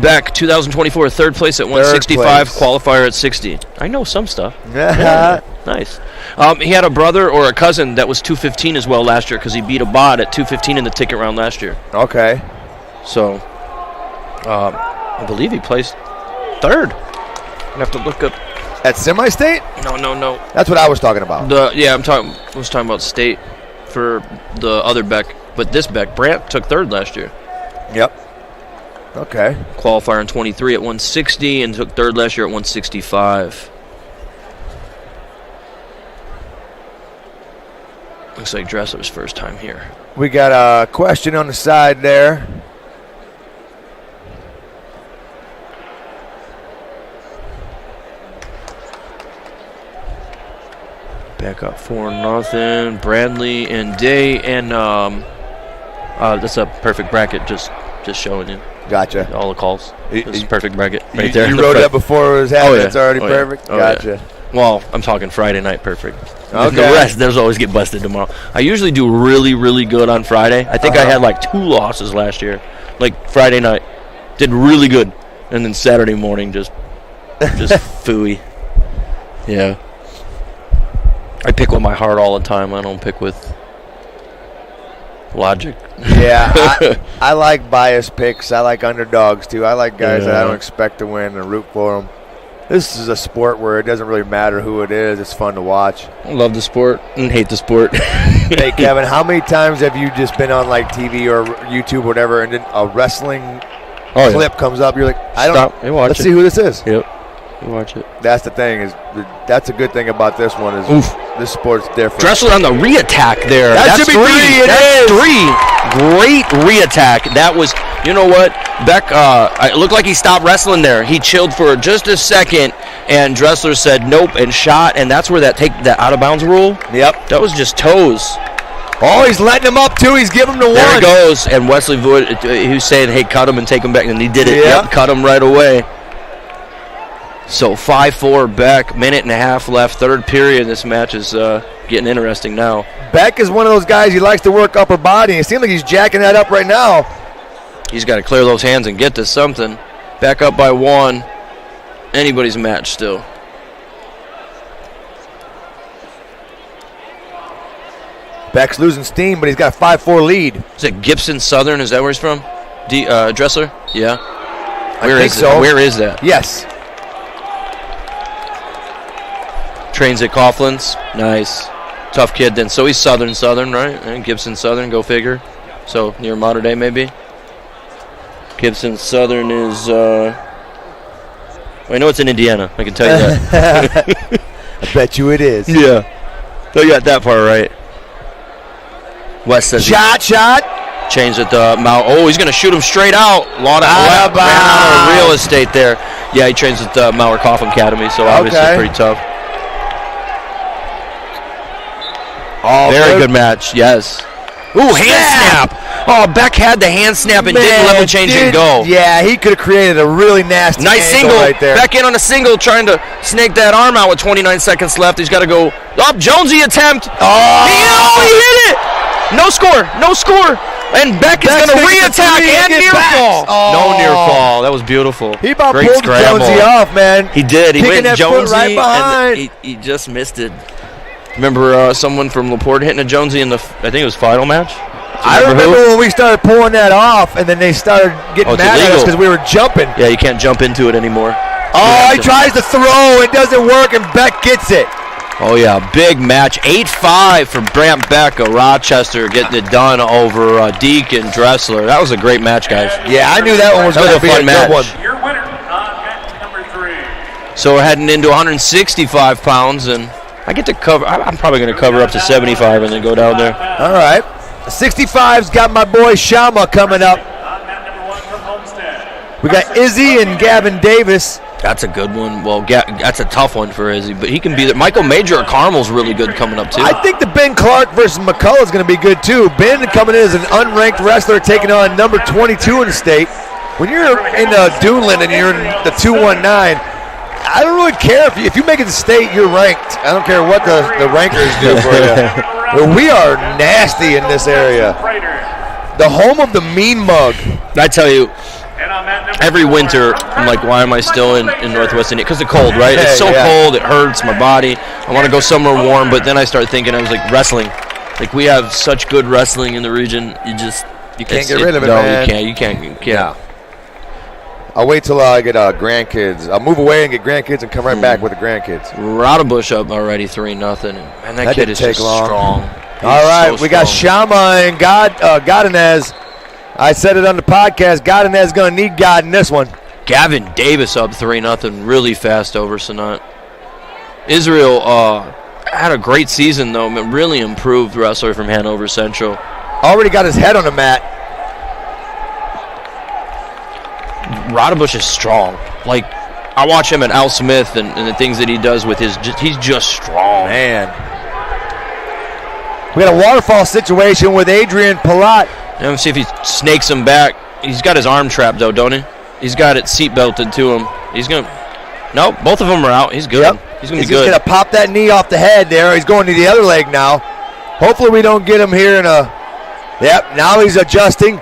Beck, 2024, third place at 165, qualifier at 60. I know some stuff. Yeah, nice. He had a brother or a cousin that was 215 as well last year because he beat a bot at 215 in the ticket round last year. Okay. So, I believe he placed third. I have to look up. At semi-state? No. That's what I was talking about. I was talking about state for the other Beck, but this Beck, Brandt took third last year. Yep. Okay. Qualifier in 23 at 160 and took third last year at 165. Looks like Dressler's first time here. We got a question on the side there. Back up 4-0. Bradley and Day, and that's a perfect bracket. Just showing you. Gotcha. All the calls. This is a perfect bracket right there. You wrote that before it was happening. Yeah. It's already Yeah. perfect. Oh, Gotcha. yeah. Well, I'm talking Friday night perfect. Okay. The rest, those always get busted tomorrow. I usually do really, really good on Friday. I think I had like 2 losses last year. Like Friday night, did really good, and then Saturday morning just phooey. Yeah. I pick with my heart all the time. I don't pick with logic. Yeah, I like biased picks. I like underdogs too. I like guys that I don't expect to win and root for them. This is a sport where it doesn't really matter who it is. It's fun to watch. I love the sport and hate the sport. Hey, Kevin, how many times have you just been on like TV or YouTube or whatever, and then a wrestling clip comes up? You're like, let's see who this is. Yep. You watch it. That's the thing. That's a good thing about this one is this sport's different. Dressler on the re-attack there. That should be 3. That's 3. Great re-attack. That was, you know what? Beck, it looked like he stopped wrestling there. He chilled for just a second, and Dressler said nope and shot, and that's where that out-of-bounds rule. Yep. That was just toes. Oh, he's letting him up, too. He's giving him the one. There it goes. And Wesley Voigt, he was saying, hey, cut him and take him back, and he did it. Yep. Cut him right away. So 5-4 Beck, minute and a half left, third period. This match is getting interesting now. Beck is one of those guys, he likes to work upper body. It seems like he's jacking that up right now. He's got to clear those hands and get to something. Back up by 1. Anybody's match still. Beck's losing steam, but he's got a 5-4 lead. Is it Gibson Southern? Is that where he's from? Dressler? Yeah. I think so. Where is that? Yes. Trains at Coughlin's. Nice. Tough kid then. So he's Southern, right? And Gibson Southern, go figure. So near Modern Day maybe. Gibson Southern is, I know it's in Indiana. I can tell you that. I bet you it is. Yeah. You got that part right. West says shot. Changed at the mouth. Oh, he's going to shoot him straight out. Lot of real estate there. Yeah, he trains at the Mauer Coughlin Academy, so obviously pretty tough. Oh, very good match, yes. Ooh, hand snap. Oh, Beck had the hand snap and didn't level change and go. Yeah, he could have created a really nasty nice single right there. Beck in on a single, trying to snake that arm out with 29 seconds left. He's got to go up. Jonesy attempt. Oh, he hit it. No score. And Beck is going to re-attack and near fall. Oh. No near fall. That was beautiful. He about Great pulled scramble. Jonesy off, man. He did. He went Jonesy right behind. and he just missed it. Remember someone from LaPorte hitting a Jonesy in I think it was final match? I remember when we started pulling that off, and then they started getting mad at us because we were jumping. Yeah, you can't jump into it anymore. Oh, he tries to throw. It doesn't work, and Beck gets it. Oh, yeah, big match. 8-5 for Brandt Beck of Rochester getting it done over Deacon Dressler. That was a great match, guys. Yeah, I knew that one was going to be a fun match. good one. Your winner on match number 3. So we're heading into 165 pounds, and I get to cover. I'm probably going to cover up to 75 and then go down there. All right. 65's got my boy Shama coming up. On mat number 1 from Homestead. We got Izzy and Gavin Davis. That's a good one. Well, that's a tough one for Izzy, but he can be there. Michael Major of Carmel's really good coming up, too. I think the Ben Clark versus McCullough is going to be good, too. Ben coming in as an unranked wrestler taking on number 22 in the state. When you're in Duneland and you're in the 219, I don't really care. If you make it to state, you're ranked. I don't care what the rankers do for you. But we are nasty in this area. The home of the mean mug. I tell you, every winter, I'm like, why am I still in Northwest Indiana? Because it's cold, right? It's so cold, it hurts my body. I want to go somewhere warm, but then I start thinking, I was like, wrestling. Like, we have such good wrestling in the region. You can't get rid of it, no, man. No, you can't. Yeah. I'll wait till I get grandkids. I'll move away and get grandkids and come right back with the grandkids. Rodabush up already 3-0. Man, that kid is take just long. strong. All right, we got Shama and Godinez. I said it on the podcast. Godinez is going to need God in this one. Gavin Davis up 3-0, really fast over Sanat. Israel had a great season, though. Really improved wrestler from Hanover Central. Already got his head on the mat. Rodabush is strong. Like, I watch him at Al Smith and the things that he does with he's just strong. Man. We got a waterfall situation with Adrian Palat. Let me see if he snakes him back. He's got his arm trapped, though, don't he? He's got it seat belted to him. He's going to... Nope, both of them are out. He's good. Yep. He's going to be good. He's going to pop that knee off the head there. He's going to the other leg now. Hopefully we don't get him here in a... Yep, now he's adjusting.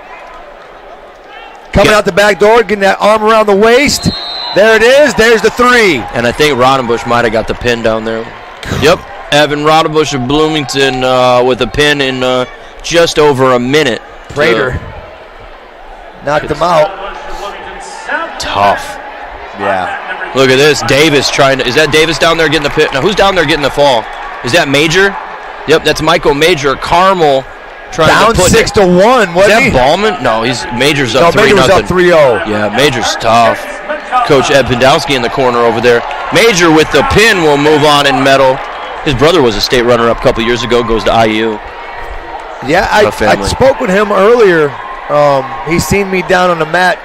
Coming out the back door, getting that arm around the waist. There it is. There's the 3. And I think Rodabush might have got the pin down there. Yep. Evan Rodabush of Bloomington with a pin in just over a minute. Prater knocked him out. Tough. Yeah. Look at this. Davis trying to... Is that Davis down there getting the pin? Now, who's down there getting the fall? Is that Major? Yep, that's Michael Major. Carmel trying down to put... 6-1. Is that Ballman? No, Major's up 3-0. Major was up 3-0. Yeah, Major's tough. Coach Ed Podolsky in the corner over there. Major with the pin will move on in medal. His brother was a state runner-up a couple years ago, goes to IU. Yeah, I spoke with him earlier. He's seen me down on the mat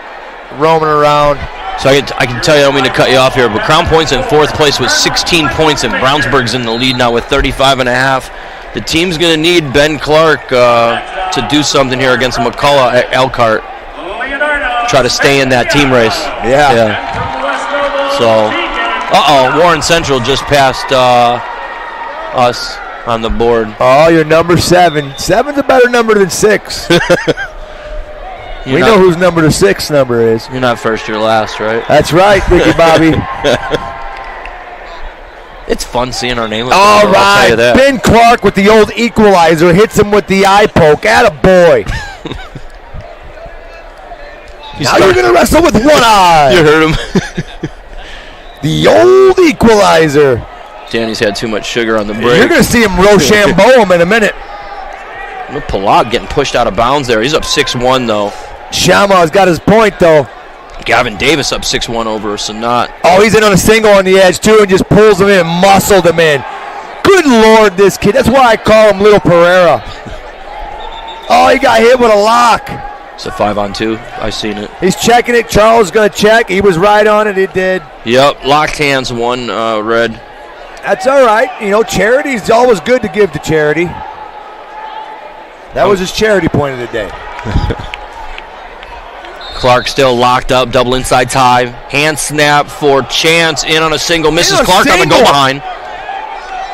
roaming around. So I can tell you, I don't mean to cut you off here, but Crown Point's in 4th place with 16 points, and Brownsburg's in the lead now with 35.5. The team's going to need Ben Clark to do something here against McCullough at Elkhart. Try to stay in that team race. Yeah. So, Warren Central just passed us on the board. Oh, you're number 7. 7's a better number than 6. We know whose number the 6th number is. You're not first, you're last, right? That's right, Ricky Bobby. It's fun seeing our name. All right, I'll tell you that. Ben Clark with the old equalizer hits him with the eye poke. Attaboy. Now you're going to wrestle with one eye. You heard him. The old equalizer. Danny's had too much sugar on the break. You're going to see him Rochambeau him in a minute. Palat getting pushed out of bounds there. He's up 6-1, though. Shama's got his point, though. Gavin Davis up 6-1 over Sanat. Oh, he's in on a single on the edge, too, and just pulls him in, muscled him in. Good Lord, this kid. That's why I call him Little Pereira. Oh, he got hit with a lock. It's a 5-on-2. I seen it. He's checking it. Charles is going to check. He was right on it. He did. Yep, locked hands, one red. That's all right. You know, charity's always good to give to charity. That was his charity point of the day. Clark still locked up, double inside tie. Hand snap for Chance in on a single. Misses Clark on the go behind.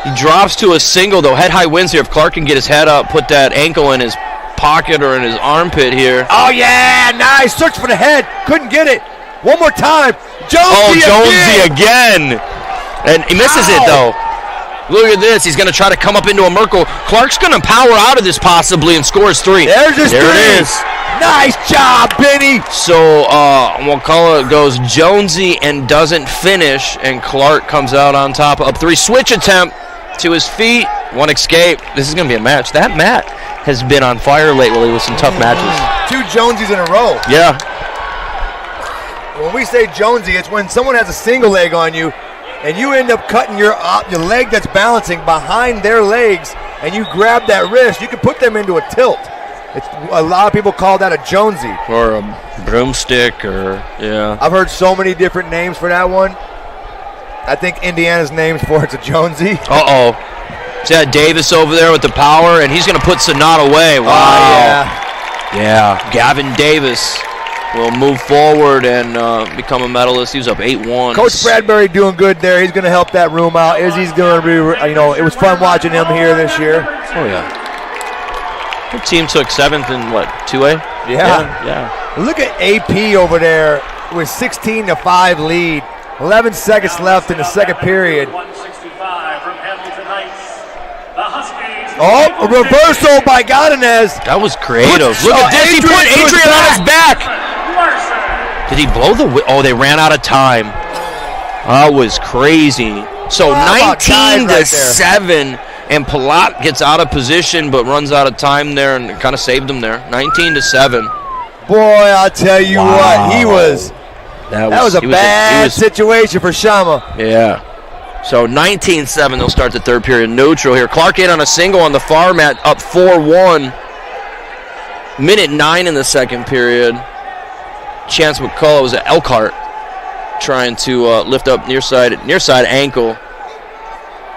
He drops to a single, though. Head high wins here. If Clark can get his head up, put that ankle in his pocket or in his armpit here. Oh, yeah. Nice. Search for the head. Couldn't get it. One more time. Jonesy again. And he misses it, though. Look at this. He's going to try to come up into a Merkle. Clark's going to power out of this possibly and scores 3. There's his 3. It is. Nice job, Benny. So McCullough goes Jonesy and doesn't finish, and Clark comes out on top. Up 3. Switch attempt to his feet. One escape. This is going to be a match. That Matt has been on fire lately with some tough matches. 2 Jonesies in a row. Yeah. When we say Jonesy, it's when someone has a single leg on you, and you end up cutting your leg that's balancing behind their legs, and you grab that wrist, you can put them into a tilt. A lot of people call that a Jonesy. Or a broomstick, or, yeah. I've heard so many different names for that one. I think Indiana's names for it's a Jonesy. Uh-oh. See that Davis over there with the power, and he's going to put Sanat away. Wow. Yeah. Gavin Davis will move forward and become a medalist. He was up 8-1. Coach Bradbury doing good there. He's going to help that room out. Izzy's going to be, it was fun watching him here this year. Oh, yeah. The team took 7th in, 2A? Yeah. Look at AP over there with 16-5 lead. 11 seconds left in the second period. 165 from Hamilton Heights. The Huskies Oh, a reversal by Godinez. That was creative. Look at this. He put Adrian on his back. Did he blow the Oh, they ran out of time. That was crazy. So 19-7, and Palat gets out of position but runs out of time there and kind of saved him there. 19-7. Boy, I'll tell you what, he was. That was a bad situation for Shama. Yeah. So 19-7, they'll start the third period neutral here. Clark in on a single on the far mat, up 4-1. Minute 9 in the second period. Chance McCullough was at Elkhart trying to lift up near side ankle.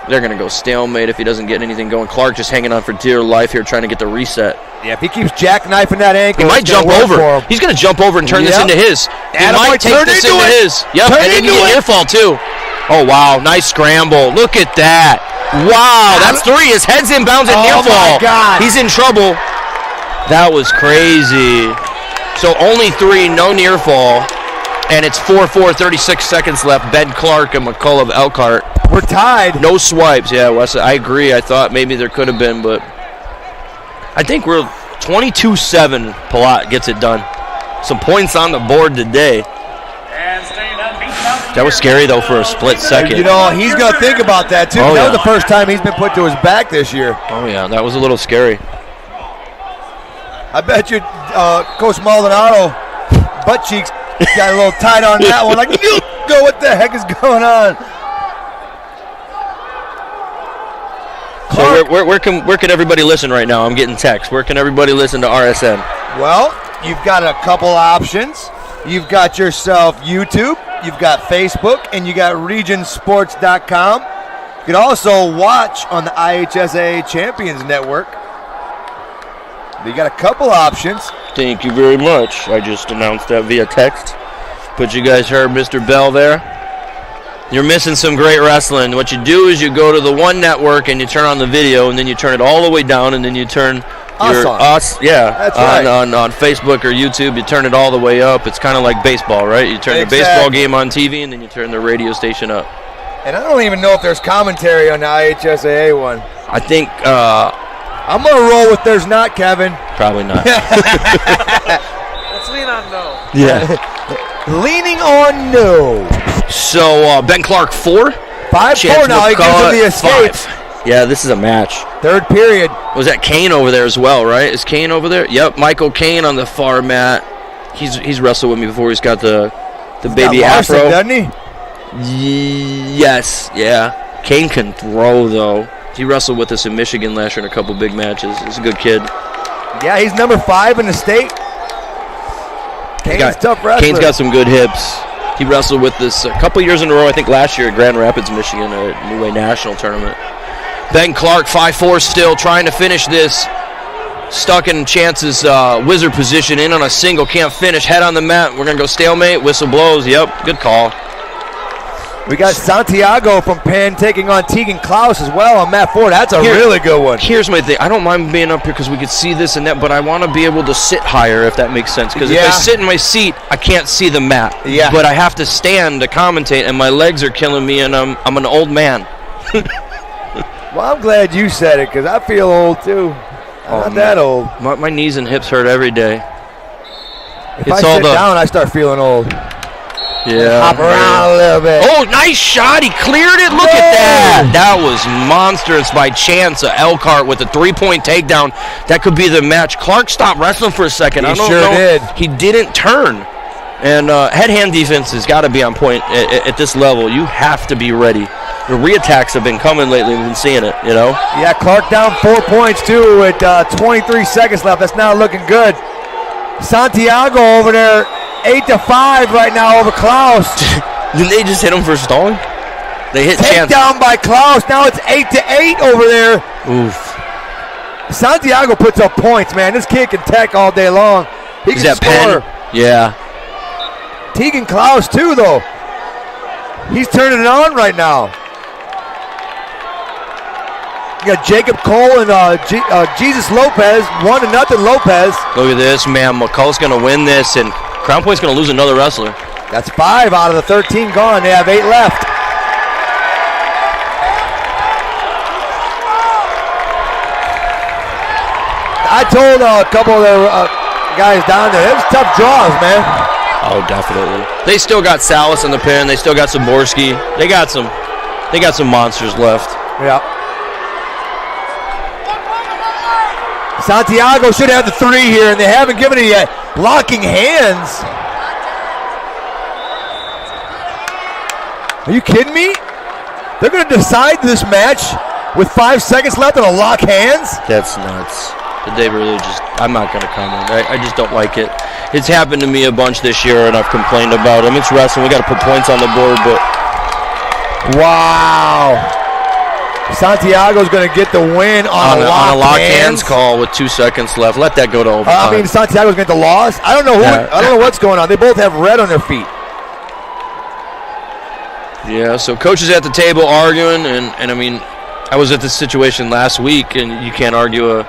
They're going to go stalemate if he doesn't get anything going. Clark just hanging on for dear life here trying to get the reset. Yeah, if he keeps jackknifing that ankle, he might jump over. He's going to jump over and turn this into his. He might take this into his. Yep, and then he can get near fall too. Oh, wow, nice scramble. Look at that. Wow, that's 3. His head's inbounds at near fall. Oh, my God. He's in trouble. That was crazy. So only 3, no near fall. And it's 4-4, 36 seconds left. Ben Clark and McCullough of Elkhart. We're tied. No swipes. Yeah, Wes, I agree. I thought maybe there could have been, but I think we're 22-7. Palat gets it done. Some points on the board today. That was scary, though, for a split second. You know, he's going to think about that, too. That was the first time he's been put to his back this year. Oh, yeah, that was a little scary. I bet you Coach Maldonado, butt cheeks, got a little tight on that one. Like, go, what the heck is going on? So where can everybody listen right now? I'm getting texts. Where can everybody listen to RSN? Well, you've got a couple options. You've got yourself YouTube, you've got Facebook, and you got regionsports.com. You can also watch on the IHSAA Champions Network. You got a couple options. Thank you very much. I just announced that via text. But you guys heard Mr. Bell there. You're missing some great wrestling. What you do is you go to the one network and you turn on the video, and then you turn it all the way down, and then you turn That's right. on Facebook or YouTube. You turn it all the way up. It's kind of like baseball, right? You turn the baseball game on TV, and then you turn the radio station up. And I don't even know if there's commentary on the IHSAA one. I think I'm going to roll with there's not, Kevin. Probably not. Let's lean on no. Yeah. Leaning on no. So Ben Clark 4. 5-4 now. He gives him the escape. 5. Yeah, this is a match. Third period. Was that Kane over there as well, right? Is Kane over there? Yep, Michael Kane on the far mat. He's wrestled with me before. He's got the baby Larson, afro. doesn't he? Yes, yeah. Kane can throw, though. He wrestled with us in Michigan last year in a couple big matches. He's a good kid. Yeah, he's number 5 in the state. Kane's tough wrestler. Kane's got some good hips. He wrestled with us a couple years in a row, I think last year at Grand Rapids, Michigan, a Middleweight National tournament. Ben Clark, 5-4 still, trying to finish this. Stuck in Chance's wizard position, in on a single, can't finish. Head on the mat. We're going to go stalemate. Whistle blows. Yep, good call. We got Santiago from Penn taking on Tegan Klaus as well on mat 4. That's a really good one. Here's my thing. I don't mind being up here because we could see this and that, but I want to be able to sit higher, if that makes sense. Because if I sit in my seat, I can't see the mat. Yeah. But I have to stand to commentate, and my legs are killing me, and I'm an old man. Well, I'm glad you said it because I feel old too. I'm not that old. My knees and hips hurt every day. If I sit down, I start feeling old. Yeah. Hop around a little bit. Oh, nice shot. He cleared it. Look at that. That was monstrous by Chance. Elkhart with a 3-point takedown. That could be the match. Clark stopped wrestling for a second. He sure did. He didn't turn. And head-hand defense has got to be on point at this level. You have to be ready. The reattacks have been coming lately. We've been seeing it, you know? Yeah, Clark down 4 points, too, with 23 seconds left. That's not looking good. Santiago over there, 8-5 right now over Klaus. Didn't they just hit him for stalling? They hit Chance. Down by Klaus. Now it's 8-8 over there. Oof. Santiago puts up points, man. This kid can tech all day long. He can score. Yeah. Tegan Klaus, too, though. He's turning it on right now. You got Jacob Cole and Jesus Lopez, 1-0 Lopez. Look at this, man. McCullough's going to win this, and Crown Point's going to lose another wrestler. That's 5 out of the 13 gone. They have 8 left. I told a couple of the guys down there, it was tough draws, man. Oh, definitely. They still got Salas in the pin. They still got Zaborski. They got some monsters left. Yeah. Santiago should have the 3 here, and they haven't given it yet. Locking hands. Are you kidding me? They're going to decide this match with 5 seconds left and a lock hands? That's nuts. They really just, I'm not going to comment. I just don't like it. It's happened to me a bunch this year, and I've complained about them. It's wrestling. We got to put points on the board, but. Wow. Santiago's going to get the win on a lock hands call with 2 seconds left. Let that go to overtime. I mean, Santiago's going to get the loss. I don't know I don't know what's going on. They both have red on their feet. Yeah, so coaches at the table arguing, and I mean, I was at this situation last week, and you can't argue a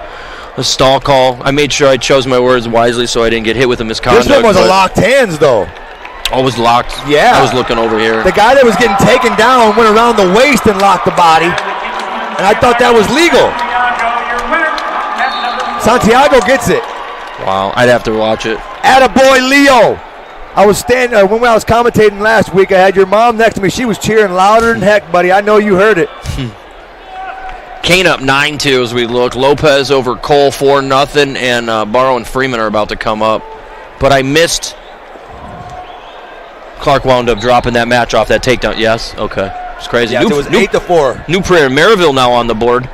stall call. I made sure I chose my words wisely so I didn't get hit with a misconduct. This one was a locked hands, though. Oh, it was locked? Yeah. I was looking over here. The guy that was getting taken down went around the waist and locked the body, and I thought that was legal. Santiago gets it. Wow, I'd have to watch it. Attaboy, Leo. I was standing, when I was commentating last week, I had your mom next to me. She was cheering louder than heck, buddy. I know you heard it. Kane up 9-2 as we look. Lopez over Cole 4-0, and Barrow and Freeman are about to come up. But I missed. Clark wound up dropping that match off that takedown. Yes? Okay. It's crazy. Yes, it was 8-4. New Prairie Maryville now on the board.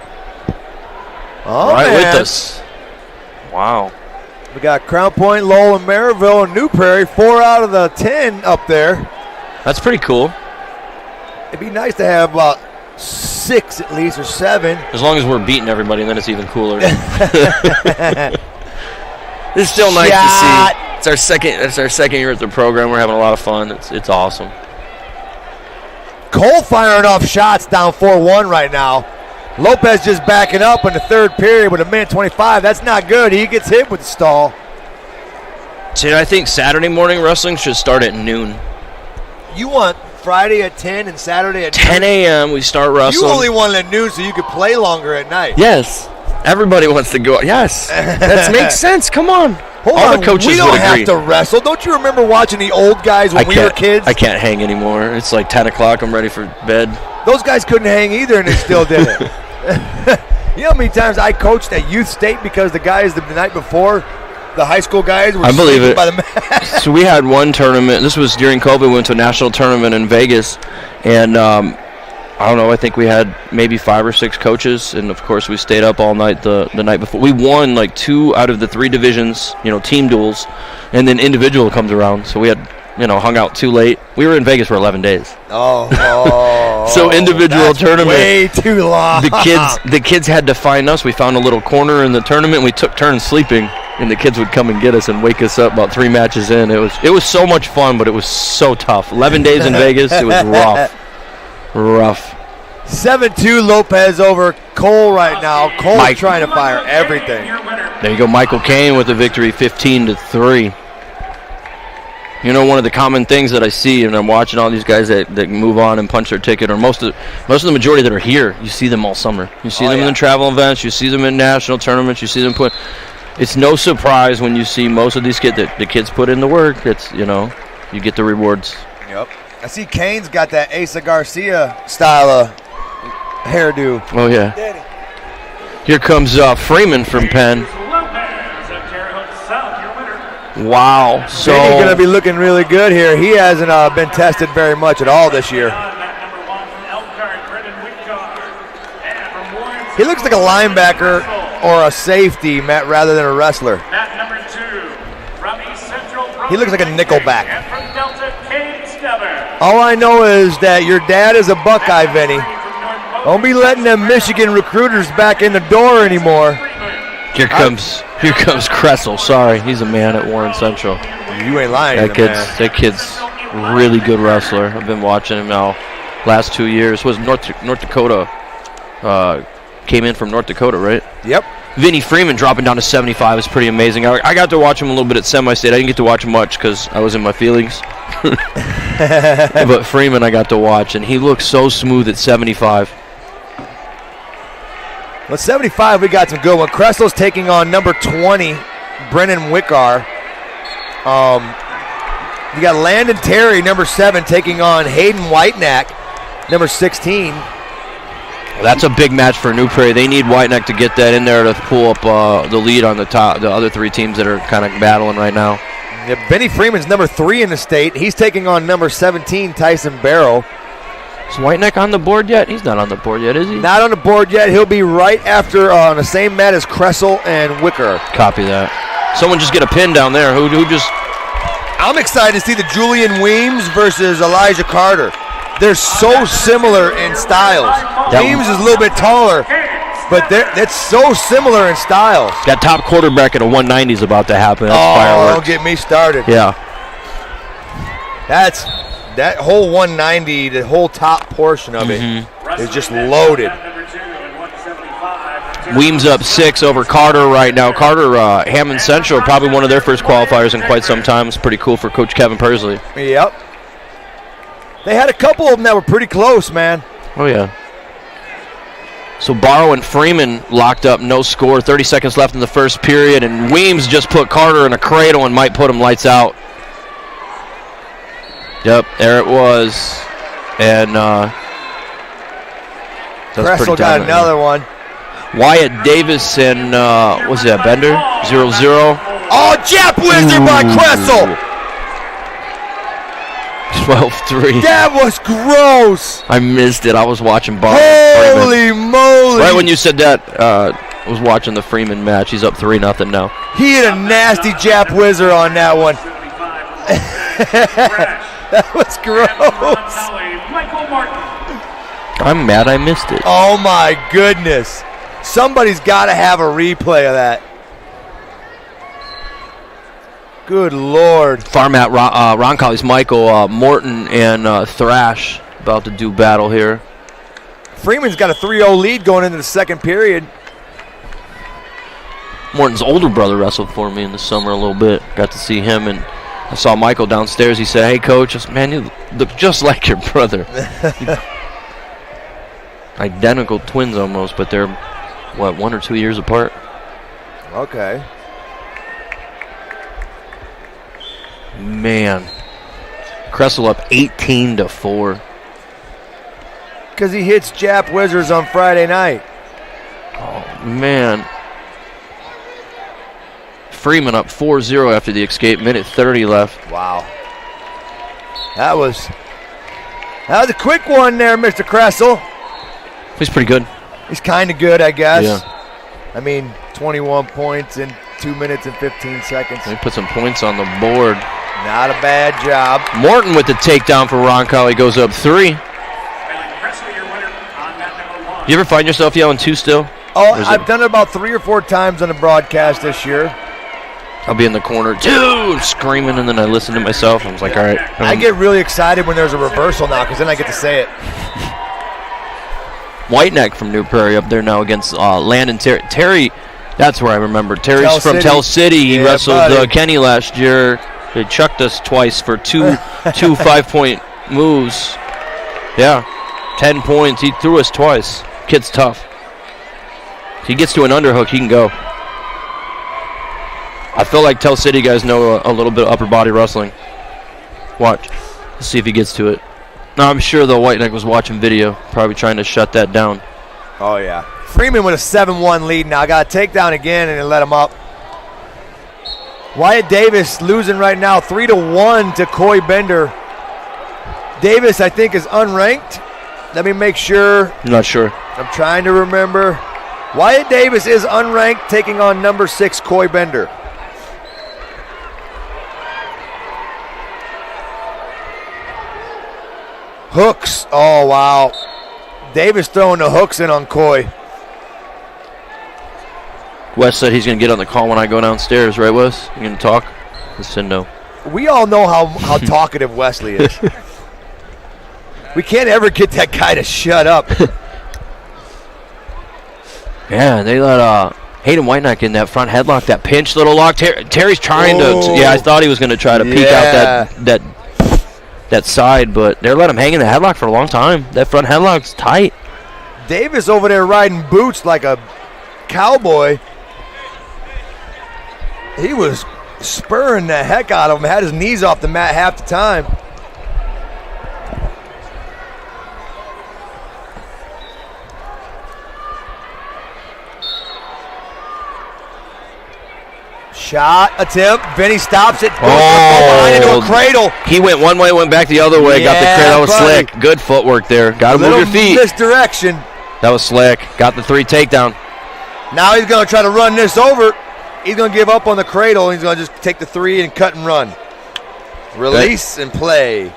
Oh, right man. with us. Wow. We got Crown Point, Lowell, and Maryville, and New Prairie, 4 out of the 10 up there. That's pretty cool. It'd be nice to have about 6 at least, or 7. As long as we're beating everybody, then it's even cooler. It's still nice to see. It's our second year at the program. We're having a lot of fun. It's awesome. Cole firing off shots down 4-1 right now. Lopez just backing up in the third period with 1:25. That's not good. He gets hit with the stall. See, I think Saturday morning wrestling should start at noon. You want Friday at 10 and Saturday at 10 a.m. we start wrestling. You only wanted at noon so you could play longer at night. Yes. Everybody wants to go. Yes. That makes sense. Come on. Hold All on. the coaches we don't would agree. have to wrestle. Don't you remember watching the old guys when we were kids? I can't hang anymore. It's like 10 o'clock. I'm ready for bed. Those guys couldn't hang either, and they still did it. You know how many times I coached at youth state because the guys the night before, the high school guys were sleeping by the mat. So we had one tournament. This was during COVID. We went to a national tournament in Vegas, and I don't know. I think we had maybe 5 or 6 coaches, and of course we stayed up all night the night before. We won like 2 out of the 3 divisions, team duels, and then individual comes around. So we had hung out too late. We were in Vegas for 11 days. So individual tournament. Way too long. The kids had to find us. We found a little corner in the tournament. We took turns sleeping, and the kids would come and get us and wake us up about 3 matches in. It was so much fun, but it was so tough. 11 days in Vegas. It was rough. 7-2 Lopez over Cole right now. Cole's trying to fire everything. There you go, Michael Cain with the victory, 15-3. One of the common things that I see, and I'm watching all these guys that move on and punch their ticket, or most of the majority that are here, you see them all summer. You see them in the travel events, you see them in national tournaments, you see them put. It's no surprise when you see most of these kids that the kids put in the work. It's you get the rewards. Yep. I see Kane's got that Asa Garcia style of hairdo. Oh yeah. Here comes Freeman from Penn. Wow. So he's going to be looking really good here. He hasn't been tested very much at all this year. He looks like a linebacker or a safety, Matt, rather than a wrestler. He looks like a nickelback. All I know is that your dad is a Buckeye, Vinny. Don't be letting them Michigan recruiters back in the door anymore. Here comes Kressel. Sorry, he's a man at Warren Central. You ain't lying. That kid's really good wrestler. I've been watching him now last 2 years. Was North Dakota came in from North Dakota, right? Yep. Vinny Freeman dropping down to 75 is pretty amazing. I got to watch him a little bit at semi-state. I didn't get to watch him much because I was in my feelings. But Freeman I got to watch, and he looks so smooth at 75. Well, 75, we got some good one. Cressel's taking on number 20, Brennan Wickar. You got Landon Terry, number 7, taking on Hayden Whitenack, number 16. That's a big match for New Prairie. They need Whiteneck to get that in there to pull up the lead on the other 3 teams that are kind of battling right now. Yeah, Benny Freeman's number 3 in the state. He's taking on number 17, Tyson Barrow. Is Whiteneck on the board yet? He's not on the board yet, is he? Not on the board yet. He'll be right after on the same mat as Cressel and Wicker. Copy that. Someone just get a pin down there. Who just... I'm excited to see the Julian Weems versus Elijah Carter. They're so similar in styles. Weems is a little bit taller, but that's so similar in styles. That top quarterback at a 190 is about to happen. That's fireworks. Don't get me started. Yeah. That whole 190, the whole top portion of it is just loaded. Weems up 6 over Carter right now. Carter, Hammond Central, probably one of their first qualifiers in quite some time. It's pretty cool for Coach Kevin Persley. Yep. They had a couple of them that were pretty close, man. Oh, yeah. So Barrow and Freeman locked up, no score. 30 seconds left in the first period, and Weems just put Carter in a cradle and might put him lights out. Yep, there it was. And Cressel got another one. Wyatt Davis and, what's that, Bender? 0-0. Oh, Jap Wizard by Cressel. 12-3. That was gross. I missed it. I was watching Barrow. Holy moly. Right when you said that, I was watching the Freeman match. He's up 3-0 now. He had a nasty Jap Wizard on that one. That was gross. I'm mad I missed it. Oh, my goodness. Somebody's got to have a replay of that. Good Lord. Farm at Roncalli's Michael Morton and Thrash about to do battle here. Freeman's got a 3-0 lead going into the second period. Morton's older brother wrestled for me in the summer a little bit. Got to see him, and I saw Michael downstairs. He said, "Hey, Coach, I said, man, you look just like your brother." Identical twins almost, but they're, 1 or 2 years apart? Okay. Man. Cressel up 18-4. Because he hits Jap Wizards on Friday night. Oh, man. Freeman up 4-0 after the escape. Minute 30 left. Wow. That was a quick one there, Mr. Cressel. He's pretty good. He's kind of good, I guess. Yeah. I mean, 21 points in 2 minutes and 15 seconds. He put some points on the board. Not a bad job. Morton with the takedown for Roncalli goes up 3. You ever find yourself yelling 2 still? Oh, I've done it about 3 or 4 times on the broadcast this year. I'll be in the corner, 2, screaming, and then I listen to myself. I was like, all right. I get really excited when there's a reversal now because then I get to say it. Whiteneck from New Prairie up there now against Landon Terry. Terry, that's where I remember. Terry's from Tell City. He wrestled Kenny last year. They chucked us twice for two 5-point moves. Yeah, 10 points. He threw us twice. Kid's tough. If he gets to an underhook, he can go. I feel like Tell City guys know a little bit of upper body wrestling. Watch. Let's see if he gets to it. No, I'm sure the Whiteneck was watching video, probably trying to shut that down. Oh, yeah. Freeman with a 7-1 lead now. Got a takedown again, and they let him up. Wyatt Davis losing right now 3-1 to Coy Bender. Davis, I think, is unranked. Let me make sure. I'm not sure. I'm trying to remember. Wyatt Davis is unranked, taking on number 6, Coy Bender. Hooks. Oh, wow. Davis throwing the hooks in on Coy. Wes said he's going to get on the call when I go downstairs, right, Wes? You going to talk? He said no. We all know how talkative Wesley is. We can't ever get that guy to shut up. Yeah, they let Hayden Whiteneck in that front headlock, that pinch little lock. Terry's trying to. Yeah, I thought he was going to try to peek out that side, but they let him hang in the headlock for a long time. That front headlock's tight. Davis over there riding boots like a cowboy. He was spurring the heck out of him, had his knees off the mat half the time. Shot attempt. Vinny stops it. Behind into a cradle. He went one way, went back the other way. Got the cradle. That was buddy. slick. Good footwork there. Got to move your feet. Misdirection. That was slick. Got the 3 takedown. Now he's going to try to run this over. He's going to give up on the cradle. He's going to just take the 3 and cut and run. Release and play. You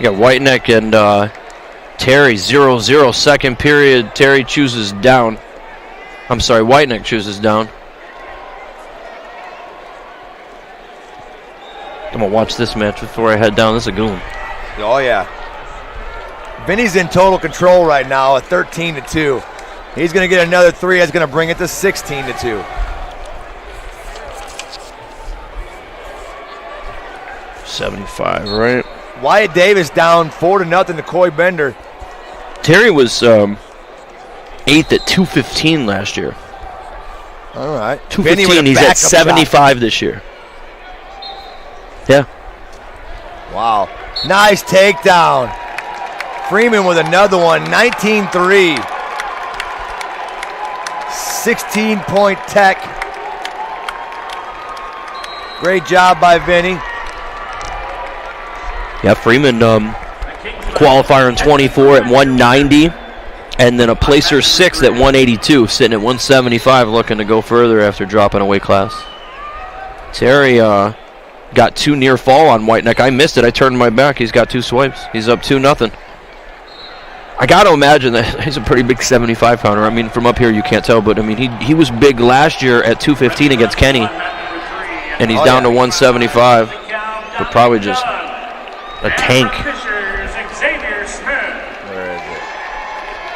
got Whiteneck and Terry 0-0 second period. Terry chooses down. I'm sorry, Whiteneck chooses down. I'm going to watch this match before I head down. This is a good one. Oh, yeah. Vinny's in total control right now at 13-2. He's going to get another 3. That's going to bring it to 16-2. 75, right? Wyatt Davis down 4-0 to Coy Bender. Terry was 8th at 215 last year. All right. 215, he's at 75 shot this year. Yeah. Wow. Nice takedown. Freeman with another one, 19-3. 16-point tech. Great job by Vinny. Yeah, Freeman qualifier in 24 at 190. And then a placer 6 at 182, sitting at 175, looking to go further after dropping a weight class. Terry got 2 near fall on Whiteneck. I missed it. I turned my back. He's got 2 swipes. He's up 2-0. I got to imagine that he's a pretty big 75 pounder. I mean, from up here you can't tell, but I mean he was big last year at 215 against Kenny, and he's down to 175. But probably just a tank.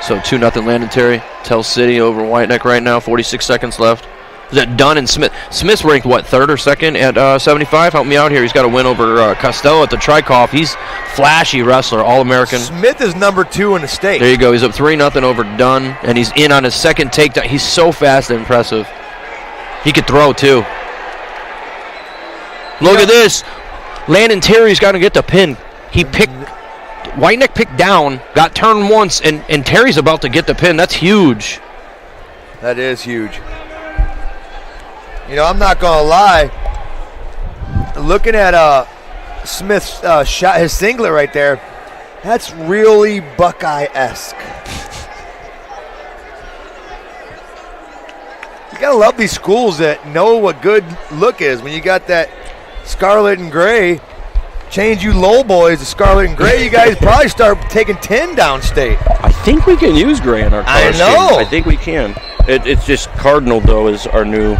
So 2-0 Landon Terry. Tell City over Whiteneck right now. 46 seconds left. Is that Dunn and Smith? Smith's ranked, what, 3rd or 2nd at 75? Help me out here. He's got a win over Costello at the Trikoff. He's flashy wrestler, All-American. Smith is number 2 in the state. There you go. He's up 3-0 over Dunn, and he's in on his 2nd takedown. He's so fast and impressive. He could throw, too. Look at this. Landon Terry's got to get the pin. He picked... Whiteneck picked down, got turned once, and Terry's about to get the pin. That's huge. That is huge. You know, I'm not going to lie. Looking at Smith's shot, his singlet right there, that's really Buckeye-esque. You got to love these schools that know what good look is. When you got that scarlet and gray, change you low boys to scarlet and gray, you guys probably start taking 10 downstate. I think we can use gray in our color scheme. I know. I think we can. It's just Cardinal, though, is our new...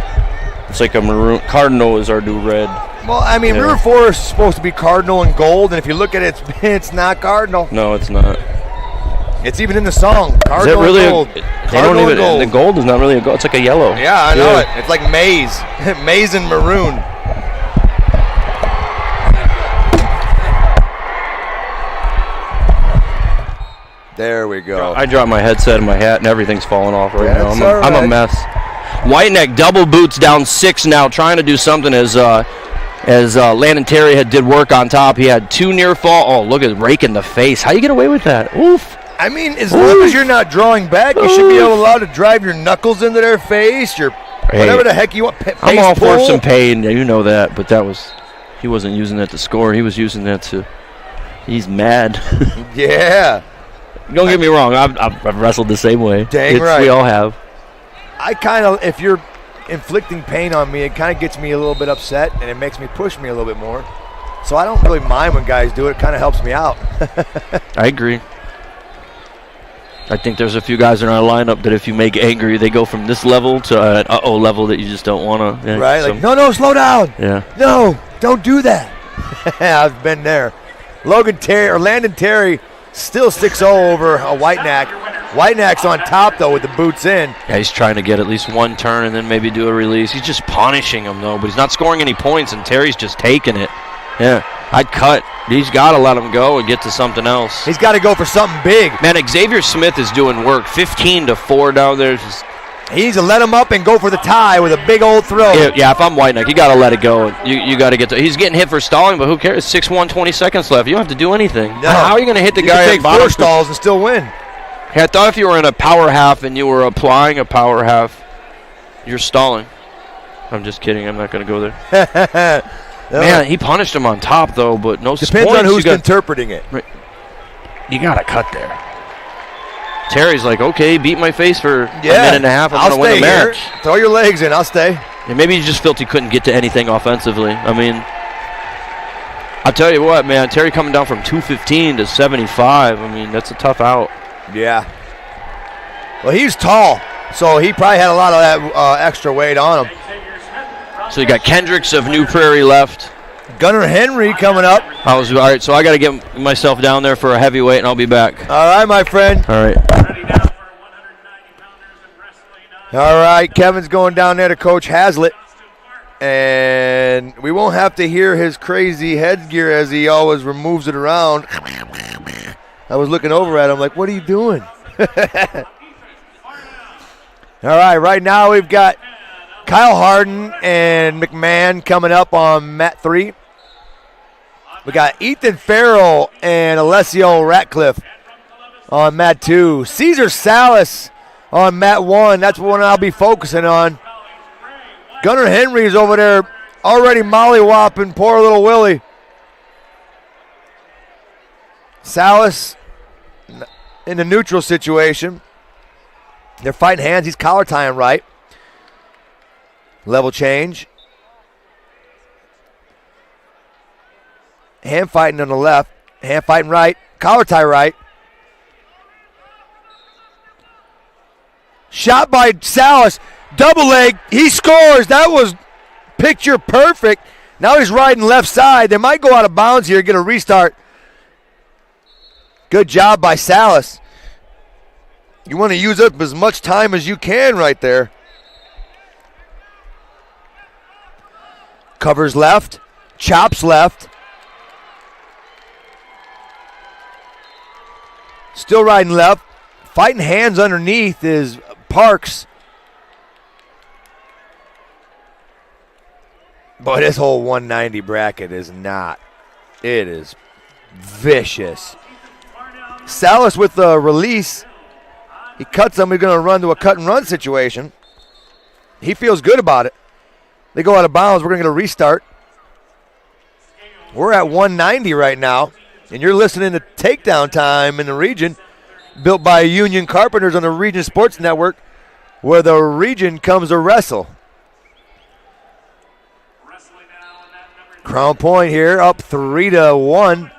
It's like a maroon. Cardinal is our new red. Well, I mean, River Forest is supposed to be cardinal and gold, and if you look at it, it's not cardinal. No, it's not. It's even in the song. Cardinal is that really and gold. They don't even. Gold. The gold is not really a gold. It's like a yellow. Yeah, I know it. It's like maize. Maize and maroon. There we go. I dropped my headset and my hat, and everything's falling off right now. I'm a mess. Whiteneck double boots down 6 now, trying to do something as Landon Terry did work on top. He had 2 near fall. Oh, look at rake in the face. How you get away with that? Oof. I mean, as long as you're not drawing back, you should be allowed to drive your knuckles into their face, whatever the heck you want. I'm all for some pain. You know that, but he wasn't using that to score. He was using that to. He's mad. Yeah. Don't get me wrong. I've wrestled the same way. Dang right. We all have. I kind of, if you're inflicting pain on me, it kind of gets me a little bit upset, and it makes me push me a little bit more. So I don't really mind when guys do it. It kind of helps me out. I agree. I think there's a few guys in our lineup that if you make angry, they go from this level to an uh-oh level that you just don't want to. Right? Like, no, slow down. Yeah. No, don't do that. I've been there. Landon Terry still 6-0 over a Whiteneck. Whiteneck's on top, though, with the boots in. Yeah, he's trying to get at least one turn and then maybe do a release. He's just punishing him, though, but he's not scoring any points, and Terry's just taking it. Yeah. I'd cut. He's got to let him go and get to something else. He's got to go for something big. Man, Xavier Smith is doing work. 15-4 down there. He needs to let him up and go for the tie with a big old throw. Yeah, if I'm White Knight, you got to let it go. You got to get to. He's getting hit for stalling, but who cares? 6-1, 20 seconds left. You don't have to do anything. No. How are you going to hit the You guy can at take bottom? 4 stalls and still win. Hey, I thought if you were in a power half and you were applying a power half, you're stalling. I'm just kidding. I'm not going to go there. Man, he punished him on top, though, but no Depends points. on who's interpreting it. You got to cut there. Terry's like, okay, beat my face for a minute and a half. I'm going to win the match. Here. Throw your legs in. I'll stay. And maybe he just felt he couldn't get to anything offensively. I mean, I'll tell you what, man, Terry coming down from 215 to 75, I mean, that's a tough out. Yeah. Well, he's tall, so he probably had a lot of that extra weight on him. So you got Kendricks of New Prairie left. Gunnar Henry coming up. All right, so I got to get myself down there for a heavyweight, and I'll be back. All right, my friend. All right. All right, Kevin's going down there to Coach Hazlitt. And we won't have to hear his crazy headgear as he always removes it around. I was looking over at him like, what are you doing? All right now we've got Kyle Harden and McMahon coming up on mat 3. We got Ethan Farrell and Alessio Ratcliffe on mat 2. Cesar Salas on mat 1. That's one I'll be focusing on. Gunnar Henry's over there already molly-whopping poor little Willie. Salas in the neutral situation. They're fighting hands. He's collar tying right. Level change. Hand fighting on the left. Hand fighting right. Collar tie right. Shot by Salas. Double leg. He scores. That was picture perfect. Now he's riding left side. They might go out of bounds here, get a restart. Good job by Salas. You want to use up as much time as you can right there. Covers left. Chops left. Still riding left. Fighting hands underneath is Parks. But this whole 190 bracket is not. It is vicious. Salas with the release. He cuts him. He's going to run to a cut and run situation. He feels good about it. They go out of bounds. We're going to get a restart. We're at 190 right now. And you're listening to Takedown Time in the region, built by Union Carpenters on the Region Sports Network, where the region comes to wrestle. Crown Point here, up 3-1.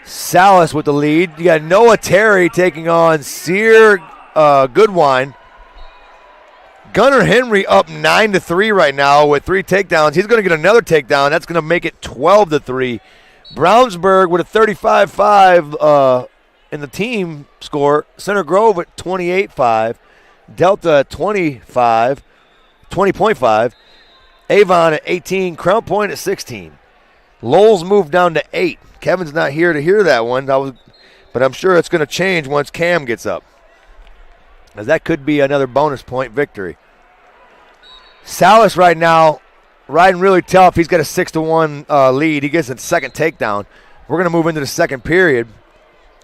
Salas with the lead. You got Noah Terry taking on Sear Goodwine. Gunnar Henry up 9-3 right now with 3 takedowns. He's going to get another takedown. That's going to make it 12-3. Brownsburg with a 35-5 in the team score. Center Grove at 28-5. Delta 20.5. Avon at 18. Crown Point at 16. Lowell's moved down to 8. Kevin's not here to hear that one, but I'm sure it's going to change once Cam gets up, as that could be another bonus point victory. Salas right now riding really tough. He's got a 6-1 lead. He gets a second takedown. We're going to move into the second period.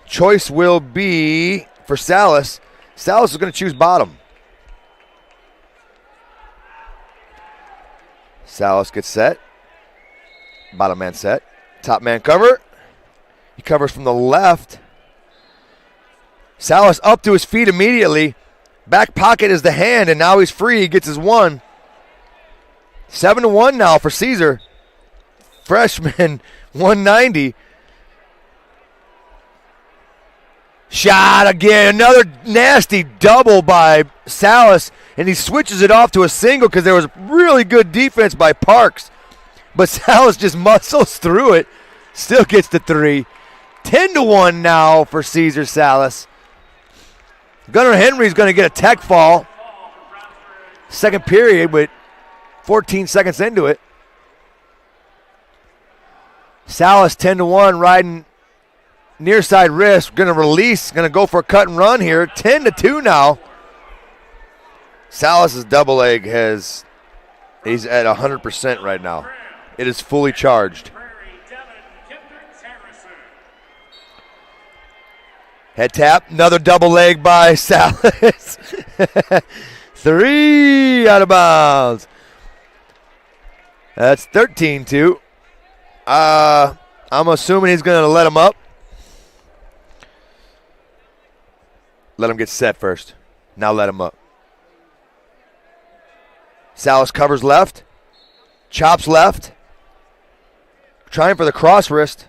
Choice will be for Salas. Salas is going to choose bottom. Salas gets set. Bottom man set. Top man cover. He covers from the left. Salas up to his feet immediately. Back pocket is the hand, and now he's free. He gets his one. 7-1 now for Caesar. Freshman, 190. Shot again. Another nasty double by Salas, and he switches it off to a single because there was really good defense by Parks. But Salas just muscles through it. Still gets the 3. 10-1 now for Caesar Salas. Gunnar Henry's going to get a tech fall. Second period with 14 seconds into it. Salas 10-1 riding near side wrist. Going to release. Going to go for a cut and run here. 10-2 now. Salas' double leg he's at 100% right now. It is fully charged. Head tap, another double leg by Salas. 3 out of bounds. That's 13-2. I'm assuming he's going to let him up. Let him get set first. Now let him up. Salas covers left. Chops left. Trying for the cross wrist.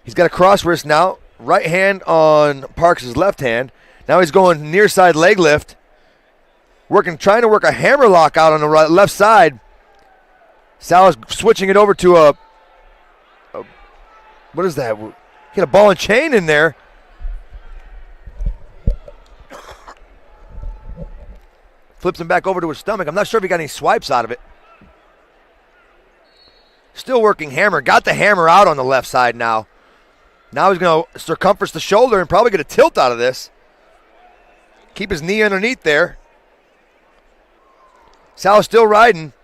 He's got a cross wrist now. Right hand on Parks' left hand. Now he's going near side leg lift. Trying to work a hammer lock out on the left side. Salas switching it over to a what is that? He got a ball and chain in there. Flips him back over to his stomach. I'm not sure if he got any swipes out of it. Still working hammer. Got the hammer out on the left side now. Now he's going to circumference the shoulder and probably get a tilt out of this. Keep his knee underneath there. Salas still riding.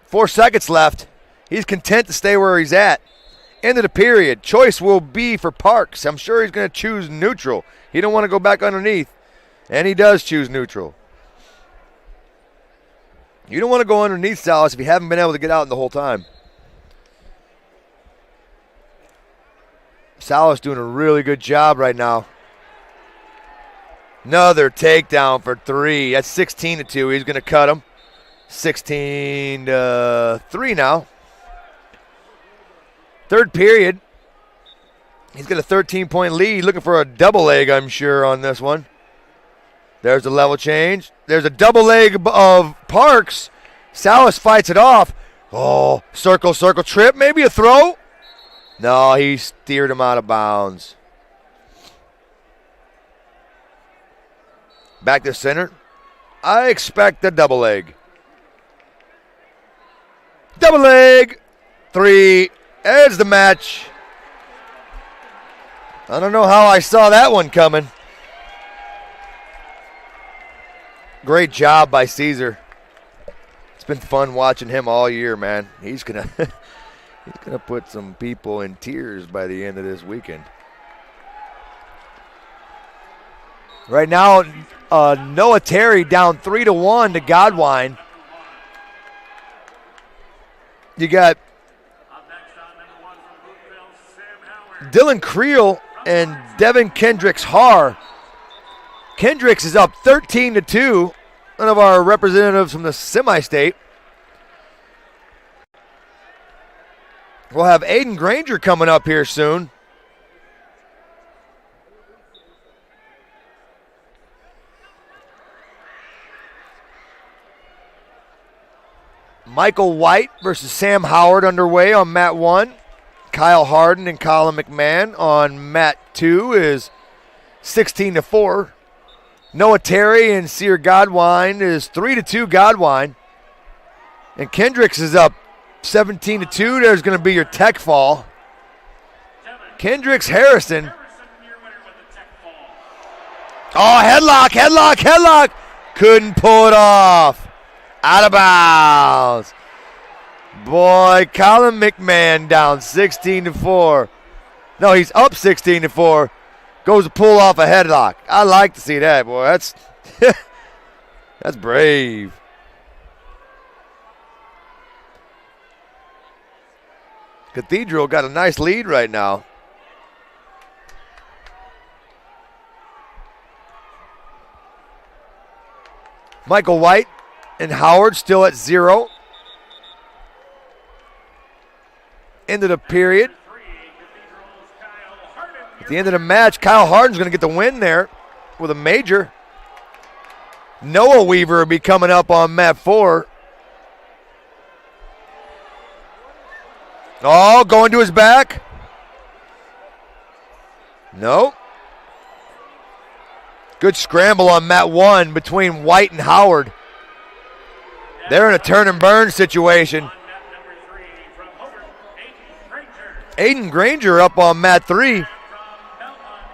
Four seconds left. He's content to stay where he's at. End of the period. Choice will be for Parks. I'm sure he's going to choose neutral. He don't want to go back underneath. And he does choose neutral. You don't want to go underneath Salas if you haven't been able to get out the whole time. Salas doing a really good job right now. Another takedown for 3. That's 16-2. He's going to cut him. 16-3 now. Third period. He's got a 13-point lead. Looking for a double leg, I'm sure, on this one. There's the level change. There's a double leg of Parks. Salas fights it off. Oh, circle trip. Maybe a throw. No, he steered him out of bounds. Back to center. I expect a double leg. Double leg. 3. There's the match. I don't know how I saw that one coming. Great job by Caesar. It's been fun watching him all year, man. He's gonna put some people in tears by the end of this weekend. Right now, Noah Terry down 3-1 to Godwine. You got Dylan Creel and Devin Kendricks-Har. Kendricks is up 13-2. One of our representatives from the semi-state. We'll have Aiden Granger coming up here soon. Michael White versus Sam Howard underway on mat 1. Kyle Harden and Colin McMahon on mat 2 is 16-4. Noah Terry and Sear Godwine is 3-2 Godwine. And Kendricks is up 17-2. There's going to be your tech fall. Kendricks Harrison. Oh, headlock. Couldn't pull it off. Out of bounds. Boy, Colin McMahon down 16-4. No, he's up 16-4. Goes to pull off a headlock. I like to see that, boy. That's that's brave. Cathedral got a nice lead right now. Michael White and Howard still at 0. End of the period. At the end of the match, Kyle Harden's going to get the win there with a major. Noah Weaver will be coming up on mat 4. Oh, going to his back. No. Good scramble on mat 1 between White and Howard. They're in a turn and burn situation. On mat number 3 from Hobart, Aiden Granger. Aiden Granger up on mat 3. From Belmont,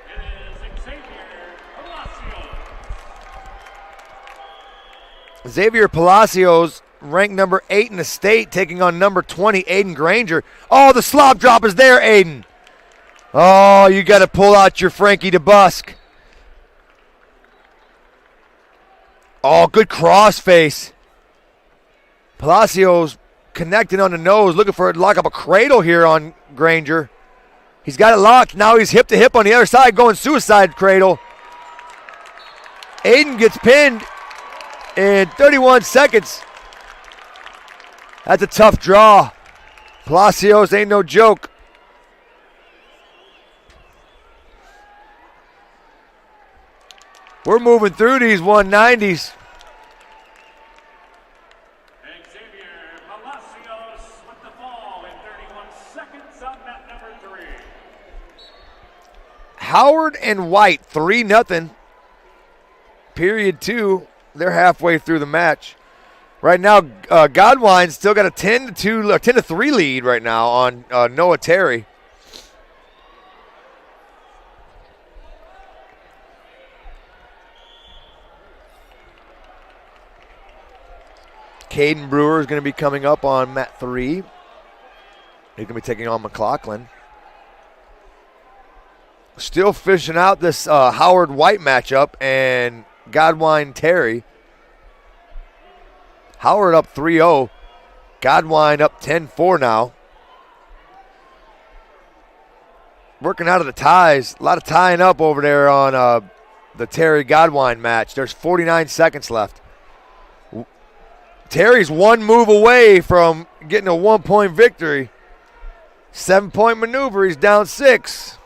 it is Xavier Palacios. Xavier Palacios, ranked number 8 in the state, taking on number 20, Aiden Granger. Oh, the slop drop is there, Aiden. Oh, you got to pull out your Frankie DeBusk. Oh, good cross face. Palacios connecting on the nose, looking for lock up a cradle here on Granger. He's got it locked. Now he's hip to hip on the other side, going suicide cradle. Aiden gets pinned in 31 seconds. That's a tough draw. Palacios ain't no joke. We're moving through these 190s. Xavier Palacios with the fall in 31 seconds on mat number 3. Howard and White, 3-0. Period 2. They're halfway through the match. Right now, Godwine's still got a 10-3 lead right now on Noah Terry. Caden Brewer is going to be coming up on mat 3. He's going to be taking on McLaughlin. Still fishing out this Howard White matchup and Godwine Terry. Howard up 3-0. Godwine up 10-4 now. Working out of the ties. A lot of tying up over there on the Terry Godwine match. There's 49 seconds left. Terry's one move away from getting a 1-point victory. 7-point maneuver. He's down 6.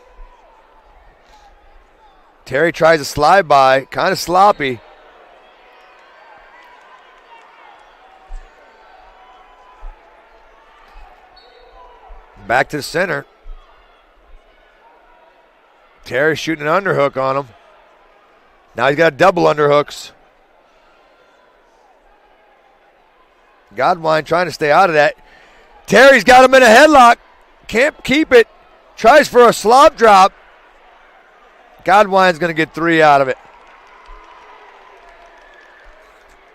Terry tries a slide by. Kind of sloppy. Back to the center. Terry shooting an underhook on him. Now he's got double underhooks. Godwine trying to stay out of that. Terry's got him in a headlock. Can't keep it. Tries for a slop drop. Godwine's going to get 3 out of it.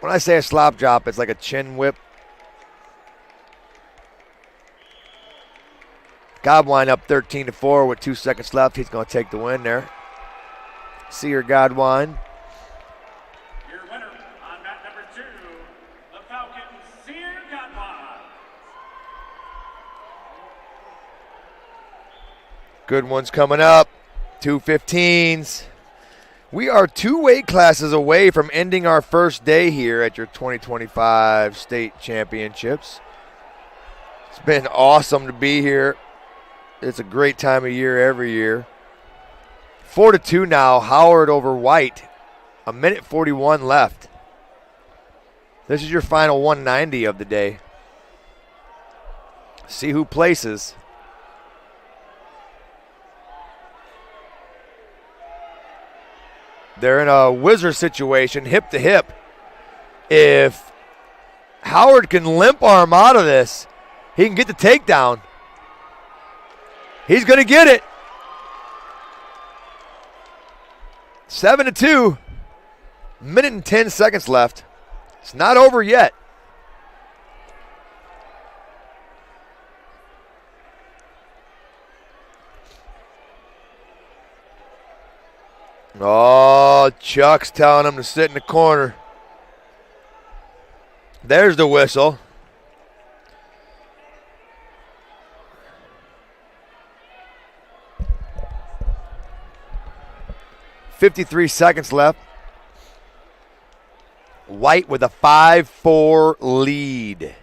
When I say a slop drop, it's like a chin whip. Godwine up 13-4 with 2 seconds left. He's going to take the win there. Sear Godwine. Your winner on mat number 2, the Falcon Sear Godwine. Good ones coming up. 2:15s. We are 2 weight classes away from ending our first day here at your 2025 state championships. It's been awesome to be here. It's a great time of year every year. 4-2 now, Howard over White. 1:41 left. This is your final 190 of the day. See who places. They're in a wizard situation, hip to hip. If Howard can limp arm out of this, he can get the takedown. He's going to get it. 7-2. Minute and 10 seconds left. It's not over yet. Oh, Chuck's telling him to sit in the corner. There's the whistle. .53 seconds left. White with a 5-4 lead.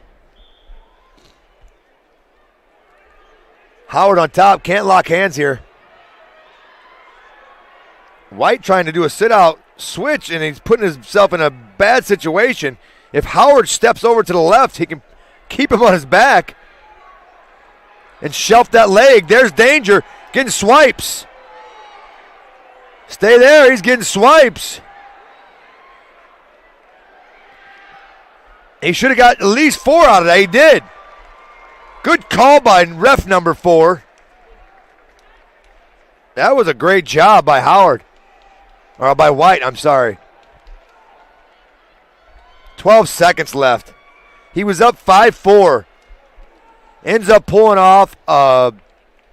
Howard on top, can't lock hands here. White trying to do a sit-out switch, and he's putting himself in a bad situation. If Howard steps over to the left, he can keep him on his back and shelf that leg. There's danger. Getting swipes. Stay there. He's getting swipes. He should have got at least 4 out of that. He did. Good call by ref number 4. That was a great job by Howard. Or by White, I'm sorry. 12 seconds left. He was up 5-4. Ends up pulling off a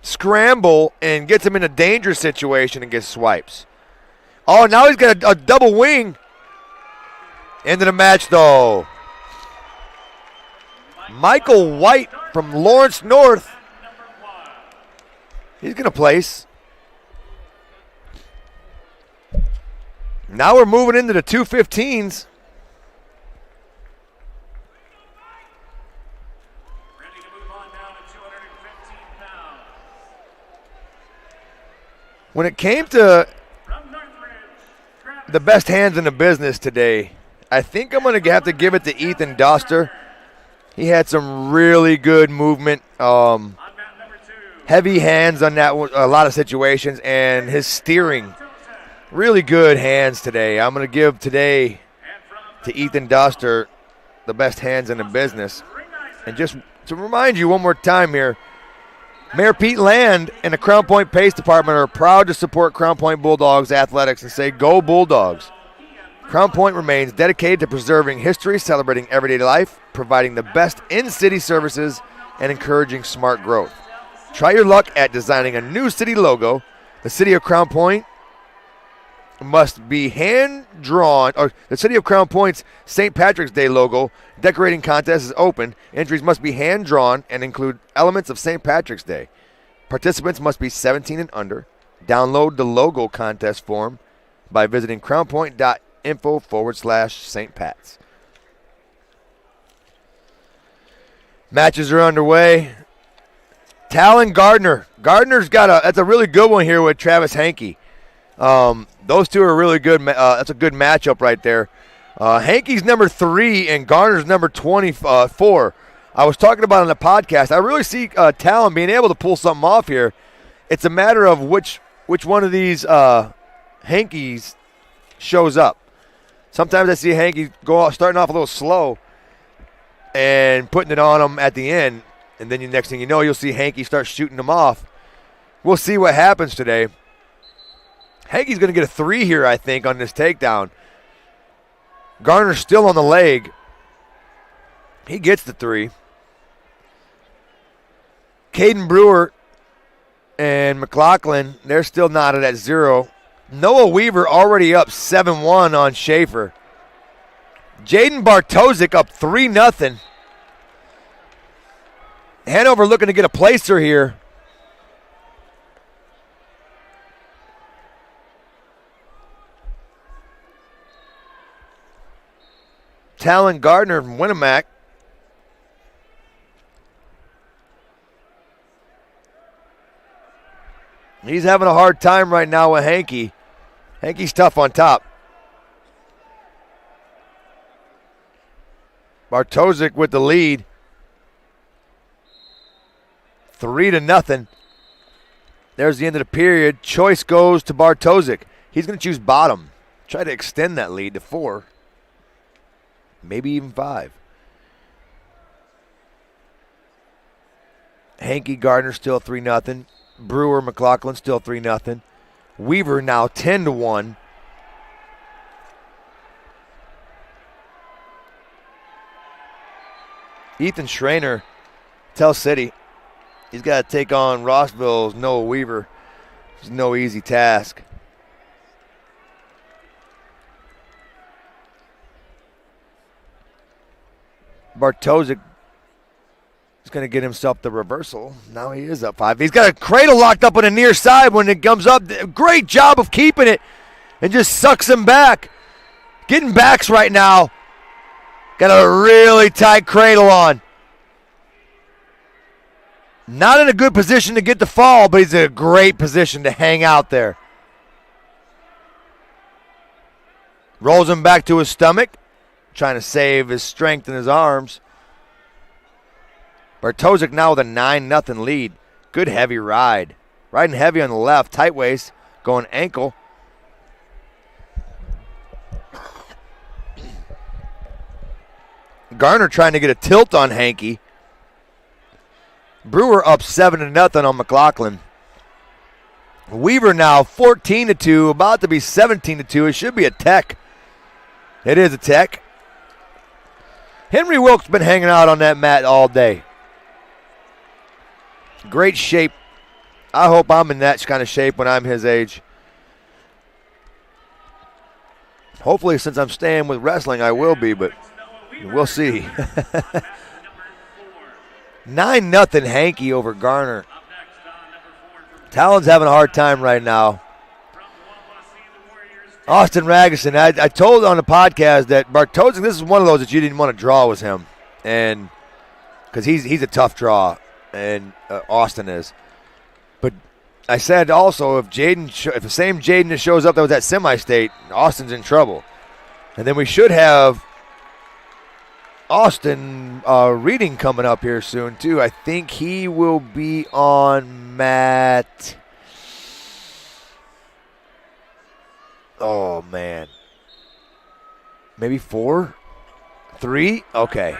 scramble and gets him in a dangerous situation and gets swipes. Oh, now he's got a double wing. End of the match, though. Michael White from Lawrence North. He's going to place. Now we're moving into the 215s. Ready to move on down to 215 pounds. When it came to From Northridge, Travis the best hands in the business today, I think I'm going to have to give it to Ethan Doster. He had some really good movement, on mat number 2. heavy hands on that a lot of situations, and his steering. Really good hands today. I'm going to give today to Ethan Doster the best hands in the business. And just to remind you one more time here, Mayor Pete Land and the Crown Point Pace Department are proud to support Crown Point Bulldogs athletics and say, go Bulldogs. Crown Point remains dedicated to preserving history, celebrating everyday life, providing the best in-city services, and encouraging smart growth. Try your luck at designing a new city logo. The City of Crown Point must be hand-drawn, or the City of Crown Point's St. Patrick's Day logo decorating contest is open. Entries must be hand-drawn and include elements of St. Patrick's Day. Participants must be 17 and under. Download the logo contest form by visiting crownpoint.info/St. Pat's. Matches are underway. Talon Gardner. Gardner's got that's a really good one here with Travis Hankey. Those two are really good. That's a good matchup right there. Hankey's number 3 and Garner's number 24. I was talking about on the podcast. I really see Talon being able to pull something off here. It's a matter of which one of these Hankeys shows up. Sometimes I see Hankey starting off a little slow and putting it on him at the end, and then the next thing you know, you'll see Hankey start shooting them off. We'll see what happens today. Hankey's going to get a 3 here, I think, on this takedown. Garner's still on the leg. He gets the 3. Caden Brewer and McLaughlin, they're still knotted at 0. Noah Weaver already up 7-1 on Schaefer. Jaden Bartosik up 3-0. Hanover looking to get a placer here. Talon Gardner from Winnemac. He's having a hard time right now with Hankey. Hankey's tough on top. Bartosik with the lead. 3-0. There's the end of the period. Choice goes to Bartosik. He's going to choose bottom. Try to extend that lead to 4. Maybe even 5. Hankey Gardner still 3-0. Brewer McLaughlin still 3-0. Weaver now 10-1. Ethan Schrainer, Tell City. He's got to take on Rossville's Noah Weaver. It's no easy task. Bartosik is going to get himself the reversal. Now he is up 5. He's got a cradle locked up on the near side when it comes up. Great job of keeping it and just sucks him back. Getting backs right now. Got a really tight cradle on. Not in a good position to get the fall, but he's in a great position to hang out there. Rolls him back to his stomach, trying to save his strength in his arms. Bartosik now with a 9-0 lead. Good heavy ride. Riding heavy on the left, tight waist, going ankle. Garner trying to get a tilt on Hankey. Brewer up 7-0 on McLaughlin. Weaver now 14-2, about to be 17-2. It should be a tech. It is a tech. Henry Wilk's been hanging out on that mat all day. Great shape. I hope I'm in that kind of shape when I'm his age. Hopefully, since I'm staying with wrestling, I will be, but we'll see. 9-0 Hankey over Garner. Talon's having a hard time right now. Austin Ragusin, I told on the podcast that Bartosik, this is one of those that you didn't want to draw was him, and because he's a tough draw, and Austin is. But I said also if the same Jaden that shows up that was at semi-state, Austin's in trouble, and then we should have Austin Reading coming up here soon too. I think he will be on mat. Oh, man. Maybe 4? 3? Okay.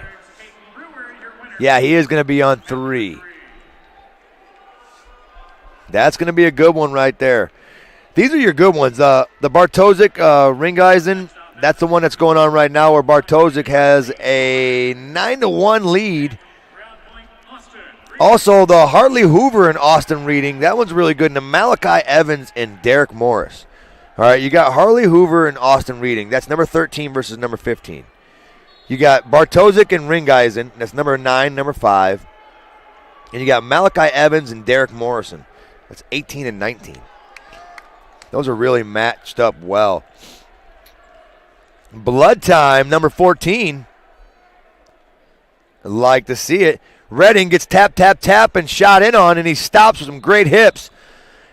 Yeah, he is going to be on 3. That's going to be a good one right there. These are your good ones. The Bartosik Ringeisen, that's the one that's going on right now where Bartosik has a 9-1 lead. Also, the Hartley Hoover and Austin Reading, that one's really good. And the Malachi Evans and Derek Morris. All right, you got Harley Hoover and Austin Reading. That's number 13 versus number 15. You got Bartosik and Ringeisen. That's number 9, number 5. And you got Malachi Evans and Derek Morrison. That's 18 and 19. Those are really matched up well. Blood Time, number 14. I'd like to see it. Redding gets tap, tap, tap, and shot in on, and he stops with some great hips.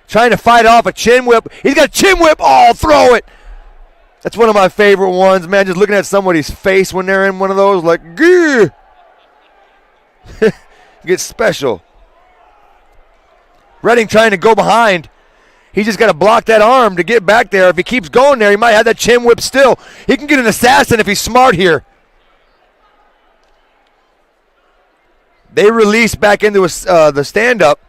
Trying to fight off a chin whip. He's got a chin whip. Oh, throw it. That's one of my favorite ones, man. Just looking at somebody's face when they're in one of those, like, gah. Gets special. Redding trying to go behind. He's just got to block that arm to get back there. If he keeps going there, he might have that chin whip still. He can get an assassin if he's smart here. They release back into the stand-up.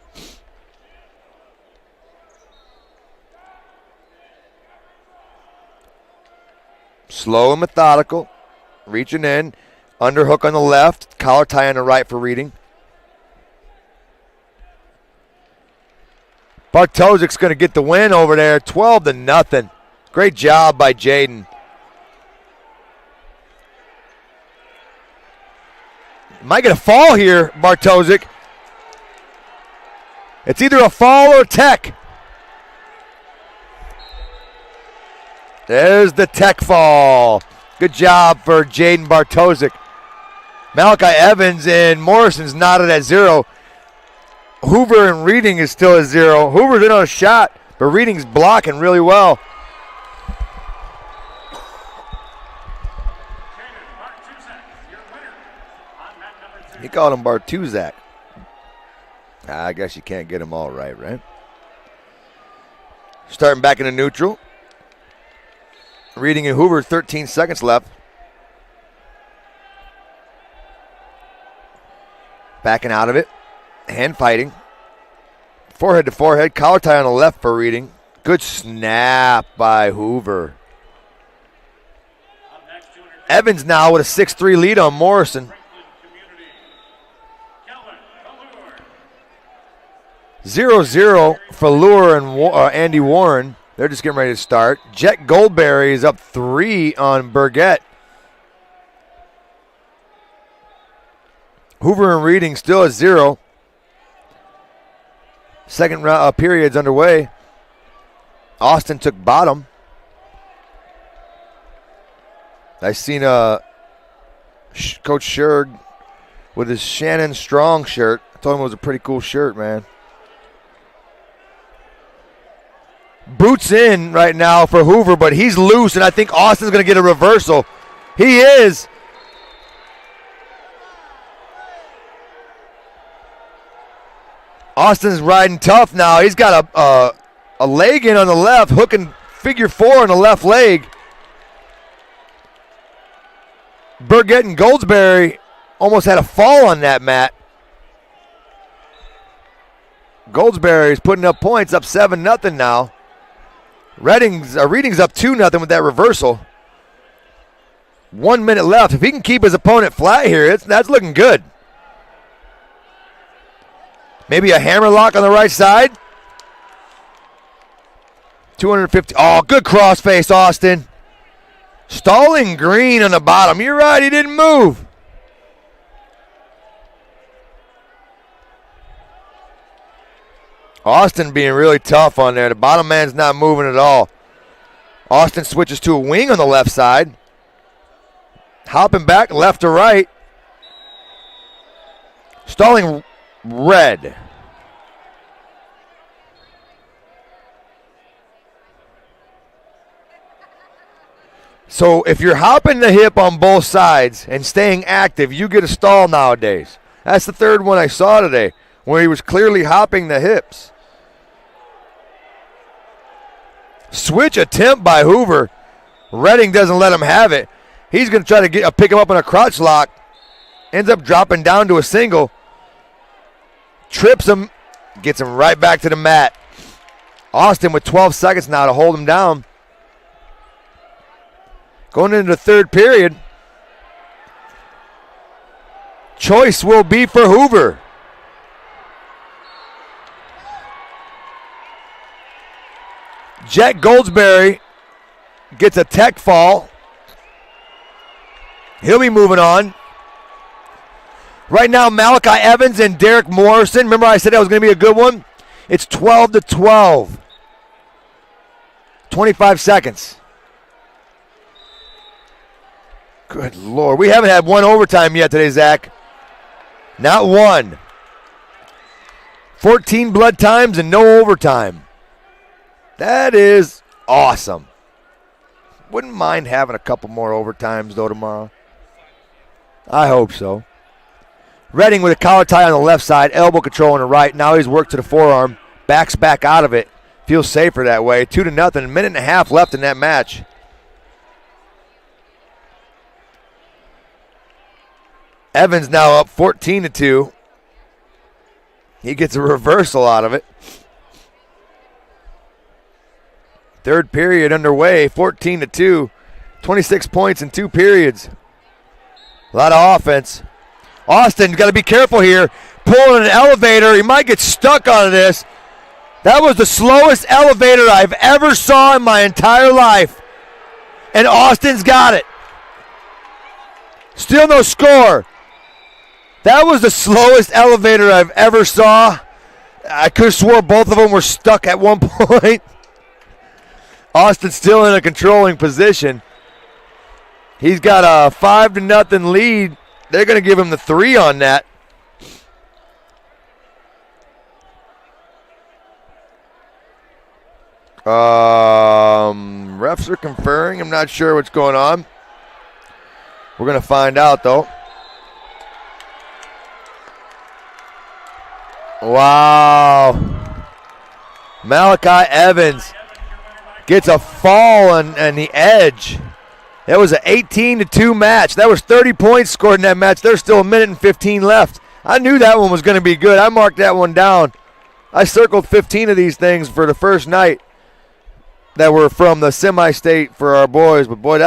Slow and methodical. Reaching in. Underhook on the left. Collar tie on the right for Reading. Bartosik's going to get the win over there. 12-0. Great job by Jaden. Might get a fall here, Bartosik. It's either a fall or a tech. There's the tech fall. Good job for Jaden Bartosik. Malachi Evans and Morrison's knotted at 0. Hoover and Reading is still at 0. Hoover's in on a shot, but Reading's blocking really well. He called him Bartuzak. I guess you can't get them all right? Starting back into neutral. Reading and Hoover, 13 seconds left. Backing out of it. Hand fighting. Forehead to forehead. Collar tie on the left for Reading. Good snap by Hoover. Evans now with a 6-3 lead on Morrison. 0-0 for Lure and Andy Warren. They're just getting ready to start. Jet Goldberry is up 3 on Burgett. Hoover and Reading still at 0. Second period's underway. Austin took bottom. I seen Coach Sherg with his Shannon Strong shirt. I told him it was a pretty cool shirt, man. Boots in right now for Hoover, but he's loose, and I think Austin's going to get a reversal. He is. Austin's riding tough now. He's got a leg in on the left, hooking figure 4 on the left leg. Burgett and Goldsberry almost had a fall on that mat. Goldsberry's putting up points, up 7-0 now. Reading's up 2-0 with that reversal. 1 minute left. If he can keep his opponent flat here, that's looking good. Maybe a hammerlock on the right side. 250. Oh, good crossface, Austin. Stalling Green on the bottom. You're right, he didn't move. Austin being really tough on there. The bottom man's not moving at all. Austin switches to a wing on the left side. Hopping back left to right. Stalling red. So if you're hopping the hip on both sides and staying active, you get a stall nowadays. That's the third one I saw today, where he was clearly hopping the hips. Switch attempt by Hoover. Redding doesn't let him have it. He's going to try to pick him up in a crotch lock. Ends up dropping down to a single. Trips him. Gets him right back to the mat. Austin with 12 seconds now to hold him down. Going into the third period. Choice will be for Hoover. Jet Goldsberry gets a tech fall. He'll be moving on. Right now, Malachi Evans and Derek Morrison. Remember I said that was going to be a good one? It's 12-12. 25 seconds. Good Lord. We haven't had one overtime yet today, Zach. Not one. 14 blood times and no overtime. That is awesome. Wouldn't mind having a couple more overtimes, though, tomorrow. I hope so. Redding with a collar tie on the left side, elbow control on the right. Now he's worked to the forearm. Backs back out of it. Feels safer that way. 2-0. A minute and a half left in that match. Evans now up 14-2. He gets a reversal out of it. Third period underway, 14-2. 26 points in 2 periods. A lot of offense. Austin got to be careful here. Pulling an elevator. He might get stuck on this. That was the slowest elevator I've ever saw in my entire life. And Austin's got it. Still no score. That was the slowest elevator I've ever saw. I could have swore both of them were stuck at one point. Austin still in a controlling position. He's got a 5-0 lead. They're going to give him the 3 on that. Refs are conferring. I'm not sure what's going on. We're going to find out, though. Wow. Malachi Evans gets a fall on the edge. That was an 18-2 match. That was 30 points scored in that match. There's still a minute and 15 left. I knew that one was going to be good. I marked that one down. I circled 15 of these things for the first night that were from the semi-state for our boys. But, boy,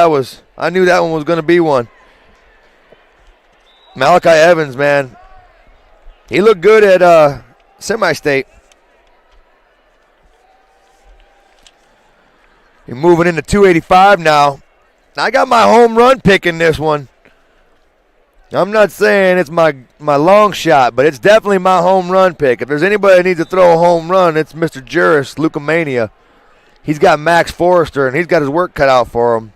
I knew that one was going to be one. Malachi Evans, man. He looked good at semi-state. You're moving into 285 now. I got my home run pick in this one. I'm not saying it's my long shot, but it's definitely my home run pick. If there's anybody that needs to throw a home run, it's Mr. Juris, Lucamania. He's got Max Forrester, and he's got his work cut out for him.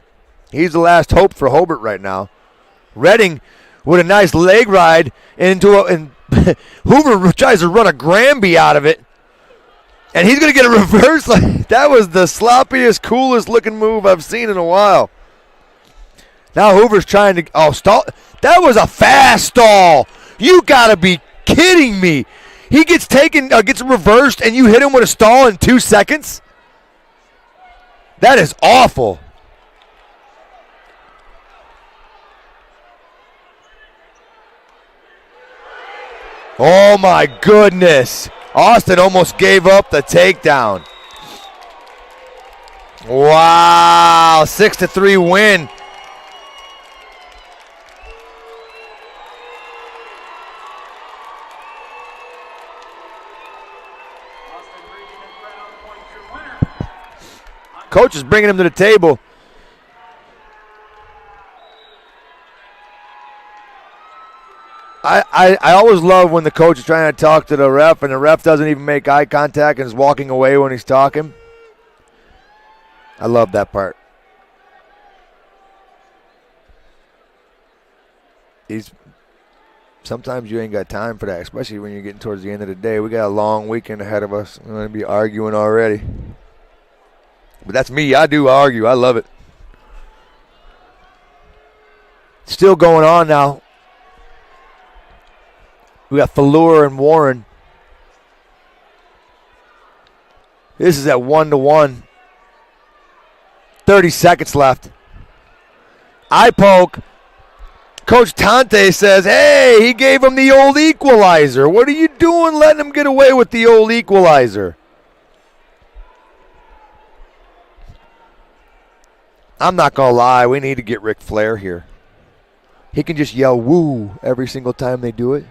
He's the last hope for Hobart right now. Redding with a nice leg ride and Hoover tries to run a Granby out of it. And he's going to get a reverse. That was the sloppiest, coolest looking move I've seen in a while. Now Hoover's trying to stall. That was a fast stall. You got to be kidding me. He gets reversed and you hit him with a stall in 2 seconds? That is awful. Oh my goodness. Austin almost gave up the takedown. Wow, 6-3 win. Coach is bringing him to the table. I always love when the coach is trying to talk to the ref and the ref doesn't even make eye contact and is walking away when he's talking. I love that part. Sometimes you ain't got time for that, especially when you're getting towards the end of the day. We got a long weekend ahead of us. We're going to be arguing already. But that's me. I do argue. I love it. Still going on now. We got Fallure and Warren. This is at 1-1. 30 seconds left. Eye poke. Coach Tante says, hey, he gave him the old equalizer. What are you doing letting him get away with the old equalizer? I'm not going to lie. We need to get Ric Flair here. He can just yell woo every single time they do it.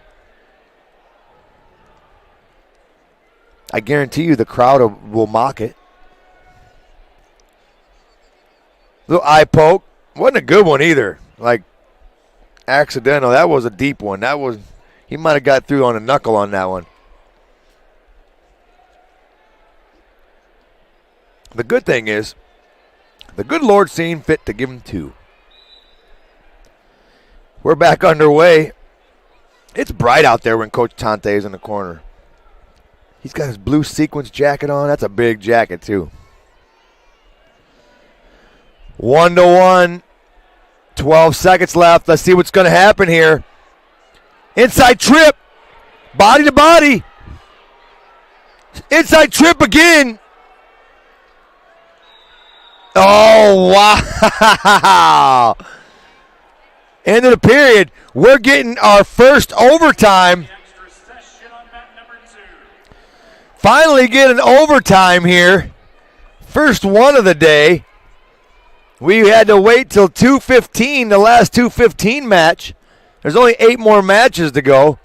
I guarantee you the crowd will mock it. Little eye poke. Wasn't a good one either. Like, accidental. That was a deep one. He might have got through on a knuckle on that one. The good thing is, the good Lord seen fit to give him 2. We're back underway. It's bright out there when Coach Tante is in the corner. He's got his blue sequins jacket on. That's a big jacket, too. 1-1. 12 seconds left. Let's see what's going to happen here. Inside trip. Body to body. Inside trip again. Oh, wow. End of the period. We're getting our first overtime. Finally get an overtime here. First one of the day. We had to wait till 2:15, the last 2:15 match. There's only 8 more matches to go.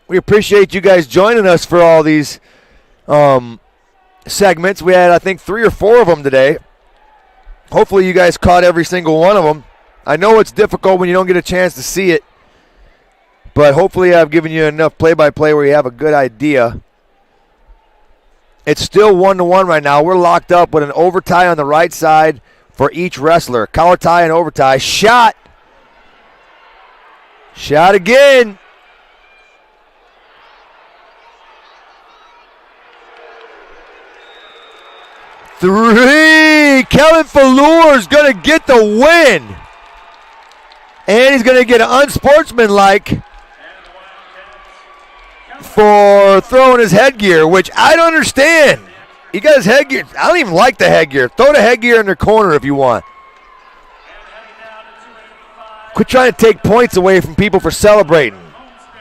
We appreciate you guys joining us for all these segments. We had, I think, 3 or 4 of them today. Hopefully you guys caught every single one of them. I know it's difficult when you don't get a chance to see it, but hopefully I've given you enough play-by-play where you have a good idea. It's still 1-1 right now. We're locked up with an over tie on the right side for each wrestler. Collar tie and over tie. Shot. Shot again. Three. Kevin Fallure's going to get the win. And he's going to get an unsportsmanlike for throwing his headgear, which I don't understand. He got his headgear. I don't even like the headgear. Throw the headgear in the corner if you want. Quit trying to take points away from people for celebrating.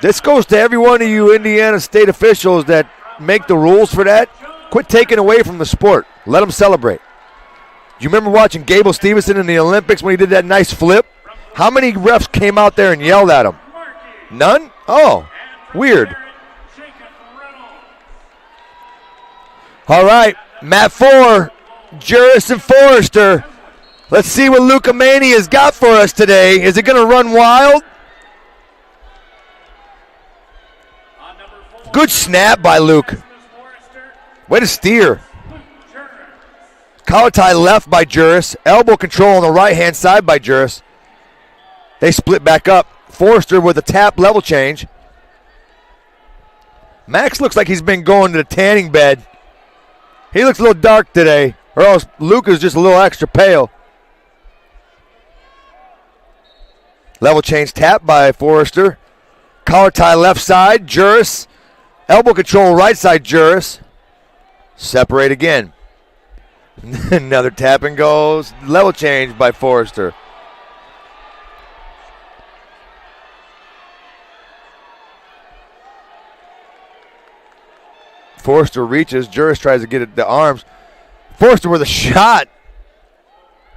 This goes to every one of you Indiana State officials that make the rules for that. Quit taking away from the sport. Let them celebrate. Do you remember watching Gable Stevenson in the Olympics when he did that nice flip? How many refs came out there and yelled at him? None? Oh, weird. All right, Mat 4, Juris and Forrester. Let's see what Luca Maney has got for us today. Is it going to run wild? Good snap by Luke. Way to steer. Collar tie left by Juris. Elbow control on the right-hand side by Juris. They split back up. Forrester with a tap level change. Max looks like he's been going to the tanning bed. He looks a little dark today, or else Luke is just a little extra pale. Level change tap by Forrester. Collar tie left side, Juris. Elbow control right side, Juris. Separate again. Another tap and goes. Level change by Forrester. Forrester reaches. Juris tries to get it the arms. Forrester with a shot.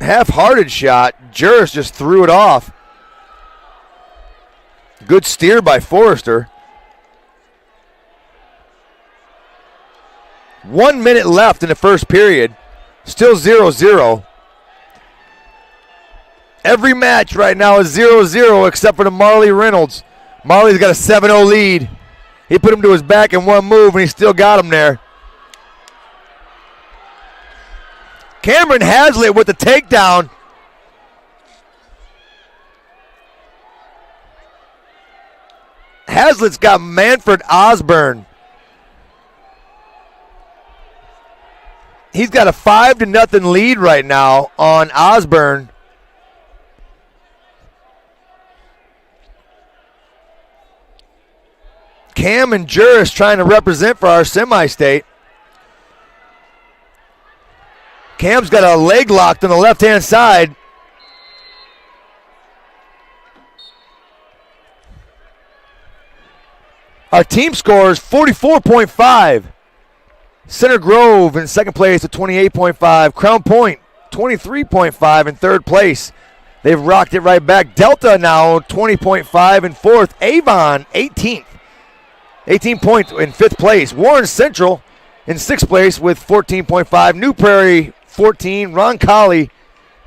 Half-hearted shot. Juris just threw it off. Good steer by Forrester. 1 minute left in the first period. Still 0-0. Every match right now is 0-0 except for the Marley Reynolds. Marley's got a 7-0 lead. He put him to his back in one move, and he still got him there. Cameron Hazlitt with the takedown. Hazlitt's got Manfred Osborne. He's got a 5-0 lead right now on Osborne. Cam and Juris trying to represent for our semi-state. Cam's got a leg locked on the left-hand side. Our team scores 44.5. Center Grove in second place at 28.5. Crown Point, 23.5 in third place. They've rocked it right back. Delta now 20.5 in fourth. Avon, 18th. 18 points in fifth place. Warren Central in sixth place with 14.5. New Prairie, 14. Roncalli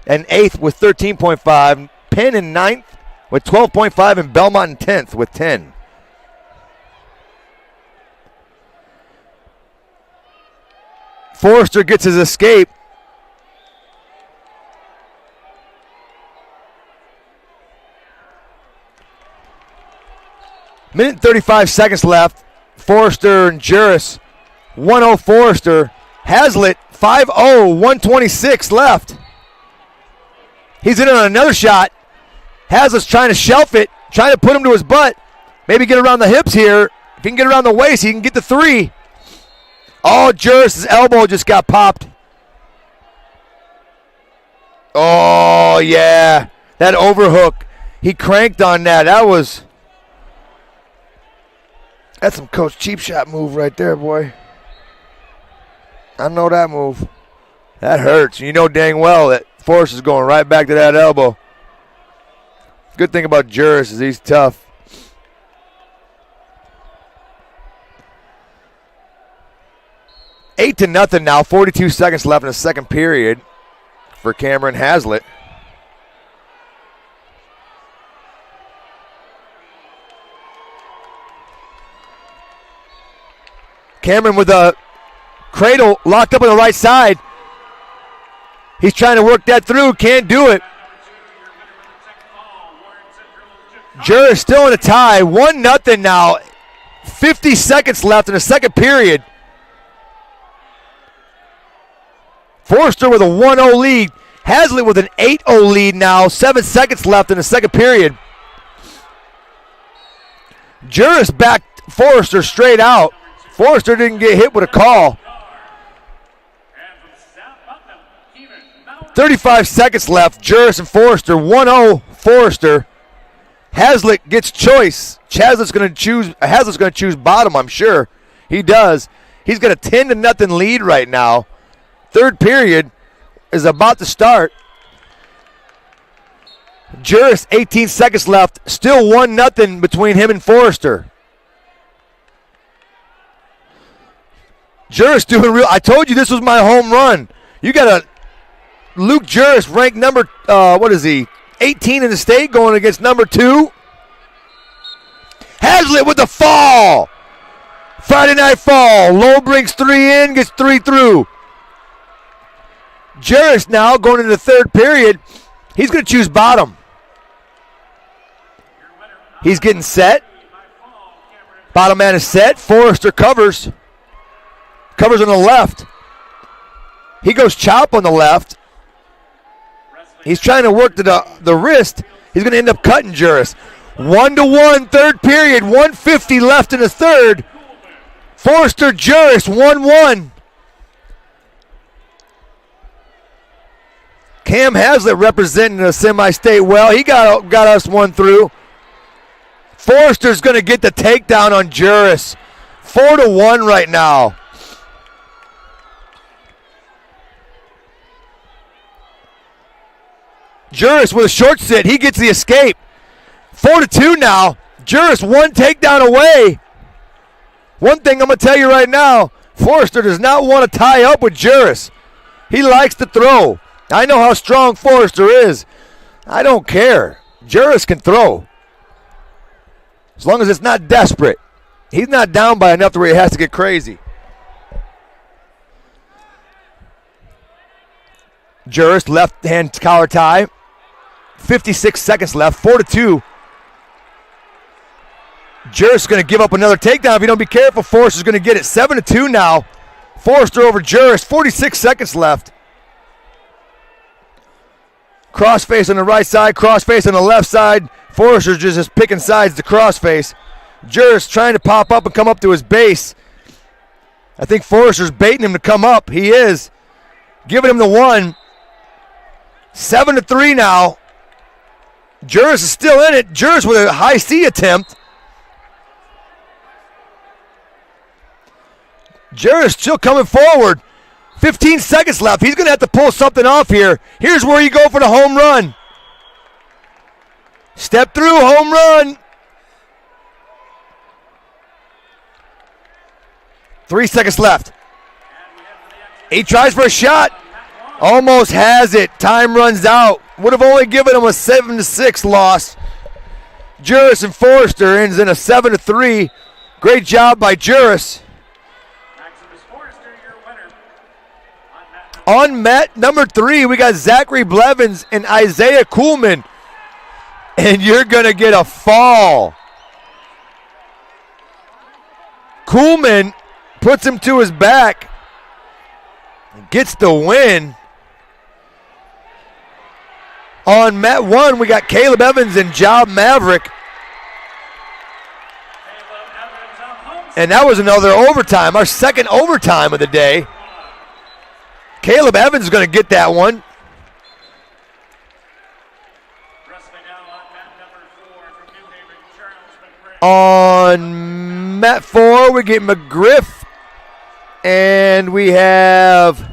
in eighth with 13.5. Penn in ninth with 12.5. And Belmont in 10th with 10. Forrester gets his escape. Minute and 35 seconds left. Forrester and Juris. 1-0 Forrester. Hazlitt 5-0, 126 left. He's in on another shot. Hazlitt's trying to shelf it, trying to put him to his butt. Maybe get around the hips here. If he can get around the waist, he can get the three. Oh, Juris' elbow just got popped. Oh, yeah. That overhook. He cranked on that. That's some Coach Cheap Shot move right there, boy. I know that move. That hurts. You know dang well that Forrest is going right back to that elbow. Good thing about Juris is he's tough. Eight to nothing now. 42 seconds left in the second period for Cameron Hazlitt. Cameron with a cradle locked up on the right side. He's trying to work that through. Can't do it. Juris still in a tie. 1-0 now. 50 seconds left in the second period. Forrester with a 1-0 lead. Hazlitt with an 8-0 lead now. 7 seconds left in the second period. Juris backed Forrester straight out. Forrester didn't get hit with a call. 35 seconds left. Juris and Forrester. 1-0 Forrester. Hazlitt gets choice. Hazlitt's going to choose bottom, I'm sure. He does. He's got a 10-0 lead right now. Third period is about to start. Juris, 18 seconds left. Still 1-0 between him and Forrester. Juris doing real. I told you this was my home run. You got a Luke Juris ranked number, 18 in the state going against number 2. Hazlitt with the fall. Friday night fall. Low brings 3 in, gets 3 through. Juris now going into the third period. He's going to choose bottom. He's getting set. Bottom man is set. Forrester covers. Covers on the left. He goes chop on the left. He's trying to work to the wrist. He's going to end up cutting Juris. 1-1, third period. 1:50 left in the third. Forrester Juris, 1-1. Cam Hazlitt representing the semi-state well. He got us 1 through. Forrester's going to get the takedown on Juris. 4-1 right now. Juris with a short sit. He gets the escape. 4-2 now. Juris one takedown away. One thing I'm going to tell you right now, Forrester does not want to tie up with Juris. He likes to throw. I know how strong Forrester is. I don't care. Juris can throw. As long as it's not desperate. He's not down by enough to where he has to get crazy. Juris, left hand collar tie. 56 seconds left, 4-2. Juris is going to give up another takedown if you don't be careful. Forrester's going to get it. 7-2 now. Forrester over Juris, 46 seconds left. Crossface on the right side, crossface on the left side. Forrester's just picking sides to crossface. Juris trying to pop up and come up to his base. I think Forrester's baiting him to come up. He is. Giving him the one. 7-3 now. Juris is still in it. Juris with a high C attempt. Juris still coming forward. 15 seconds left. He's going to have to pull something off here. Here's where you go for the home run. Step through, home run. 3 seconds left. He tries for a shot. Almost has it. Time runs out. Would have only given him a 7-6 loss. Juris and Forrester ends in a 7-3. Great job by Juris. On mat number 3, we got Zachary Blevins and Isaiah Kuhlman. And you're going to get a fall. Kuhlman puts him to his back. Gets the win. On mat 1, we got Caleb Evans and Job Maverick. And that was another overtime, our second overtime of the day. Caleb Evans is going to get that one. On mat 4, we get McGriff. And we have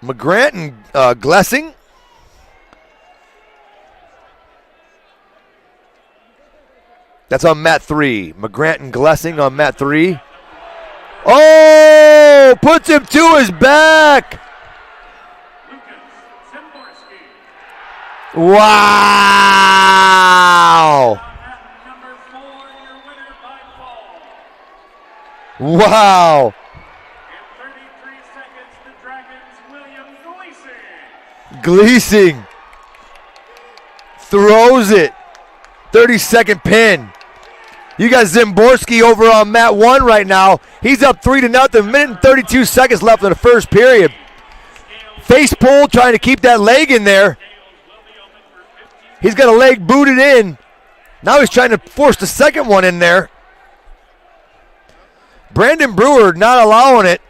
McGrant and Glessing. That's on mat 3. McGrant and Glessing on mat 3. Oh, puts him to his back. Wow. Wow. Gleasing throws it. 30-second pin. You got Zimborski over on mat 1 right now. He's up 3-0. Minute and 32 seconds left in the first period. Face pull, trying to keep that leg in there. He's got a leg booted in. Now he's trying to force the second one in there. Brandon Brewer not allowing it.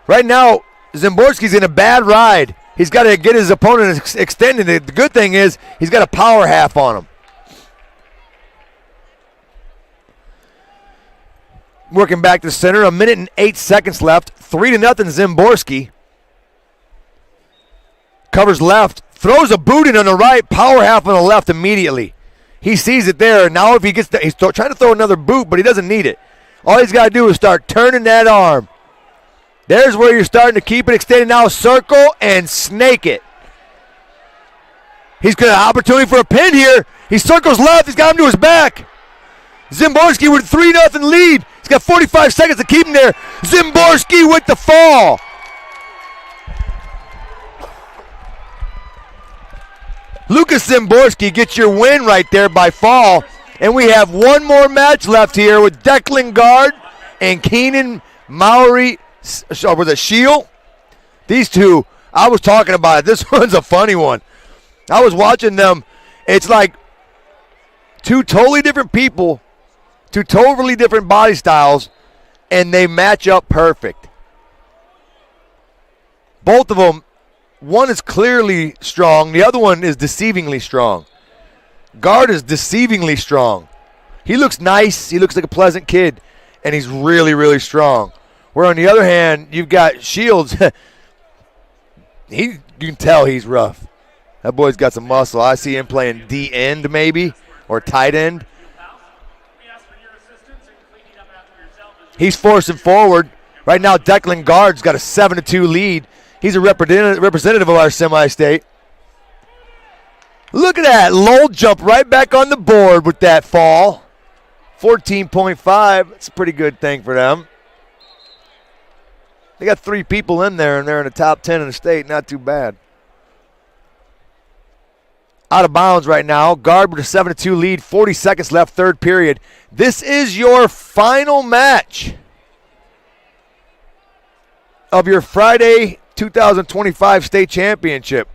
Right now, Zimborski's in a bad ride. He's got to get his opponent extended. The good thing is he's got a power half on him. Working back to center, a minute and 8 seconds left. 3-0 Zimborski. Covers left, throws a boot in on the right, power half on the left immediately. He sees it there. Now if he gets he's trying to throw another boot, but he doesn't need it. All he's got to do is start turning that arm. There's where you're starting to keep it extended. Now circle and snake it. He's got an opportunity for a pin here. He circles left. He's got him to his back. Zimborski with a 3-0 lead. He's got 45 seconds to keep him there. Zimborski with the fall. Lucas Zimborski gets your win right there by fall. And we have one more match left here with Declan Guard and Keenan Mowry with a shield. These two, I was talking about it. This one's a funny one. I was watching them. It's like two totally different people, two totally different body styles, and they match up perfect. Both of them, one is clearly strong. The other one is deceivingly strong. Guard is deceivingly strong. He looks nice. He looks like a pleasant kid, and he's really, really strong. Where on the other hand, you've got Shields. You can tell he's rough. That boy's got some muscle. I see him playing D end maybe, or tight end. He's forcing forward. Right now, Declan Guard's got a 7-2 lead. He's a representative of our semi-state. Look at that. Lowell jumped right back on the board with that fall. 14.5. That's a pretty good thing for them. They got 3 people in there, and they're in the top 10 in the state. Not too bad. Out of bounds right now. Guard with a 7-2 lead. 40 seconds left, third period. This is your final match of your Friday 2025 state championship.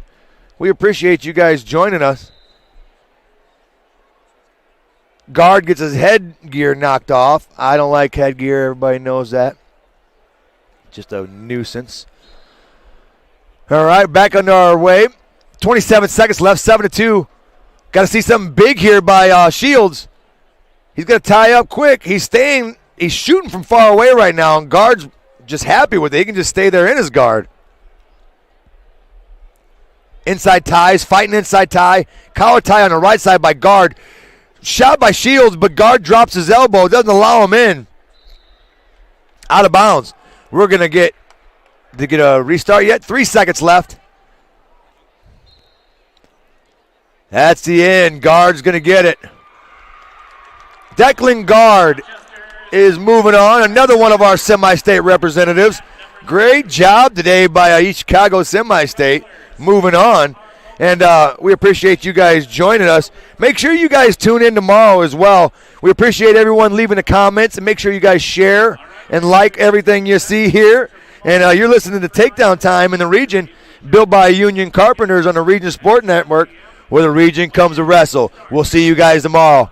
We appreciate you guys joining us. Guard gets his headgear knocked off. I don't like headgear. Everybody knows that. Just a nuisance. All right, back under our way. 27 seconds left, 7-2. Got to see something big here by Shields. He's going to tie up quick. He's shooting from far away right now, and Guard's just happy with it. He can just stay there in his guard. Inside ties, fighting inside tie. Collar tie on the right side by Guard. Shot by Shields, but Guard drops his elbow. Doesn't allow him in. Out of bounds. We're going to get a restart yet. 3 seconds left. That's the end. Guard's going to get it. Declan Guard is moving on. Another one of our semi-state representatives. Great job today by East Chicago Semi-State. Moving on. And we appreciate you guys joining us. Make sure you guys tune in tomorrow as well. We appreciate everyone leaving the comments, and make sure you guys share and like everything you see here. And you're listening to Takedown Time in the region, built by Union Carpenters on the Region Sport Network, where the region comes to wrestle. We'll see you guys tomorrow.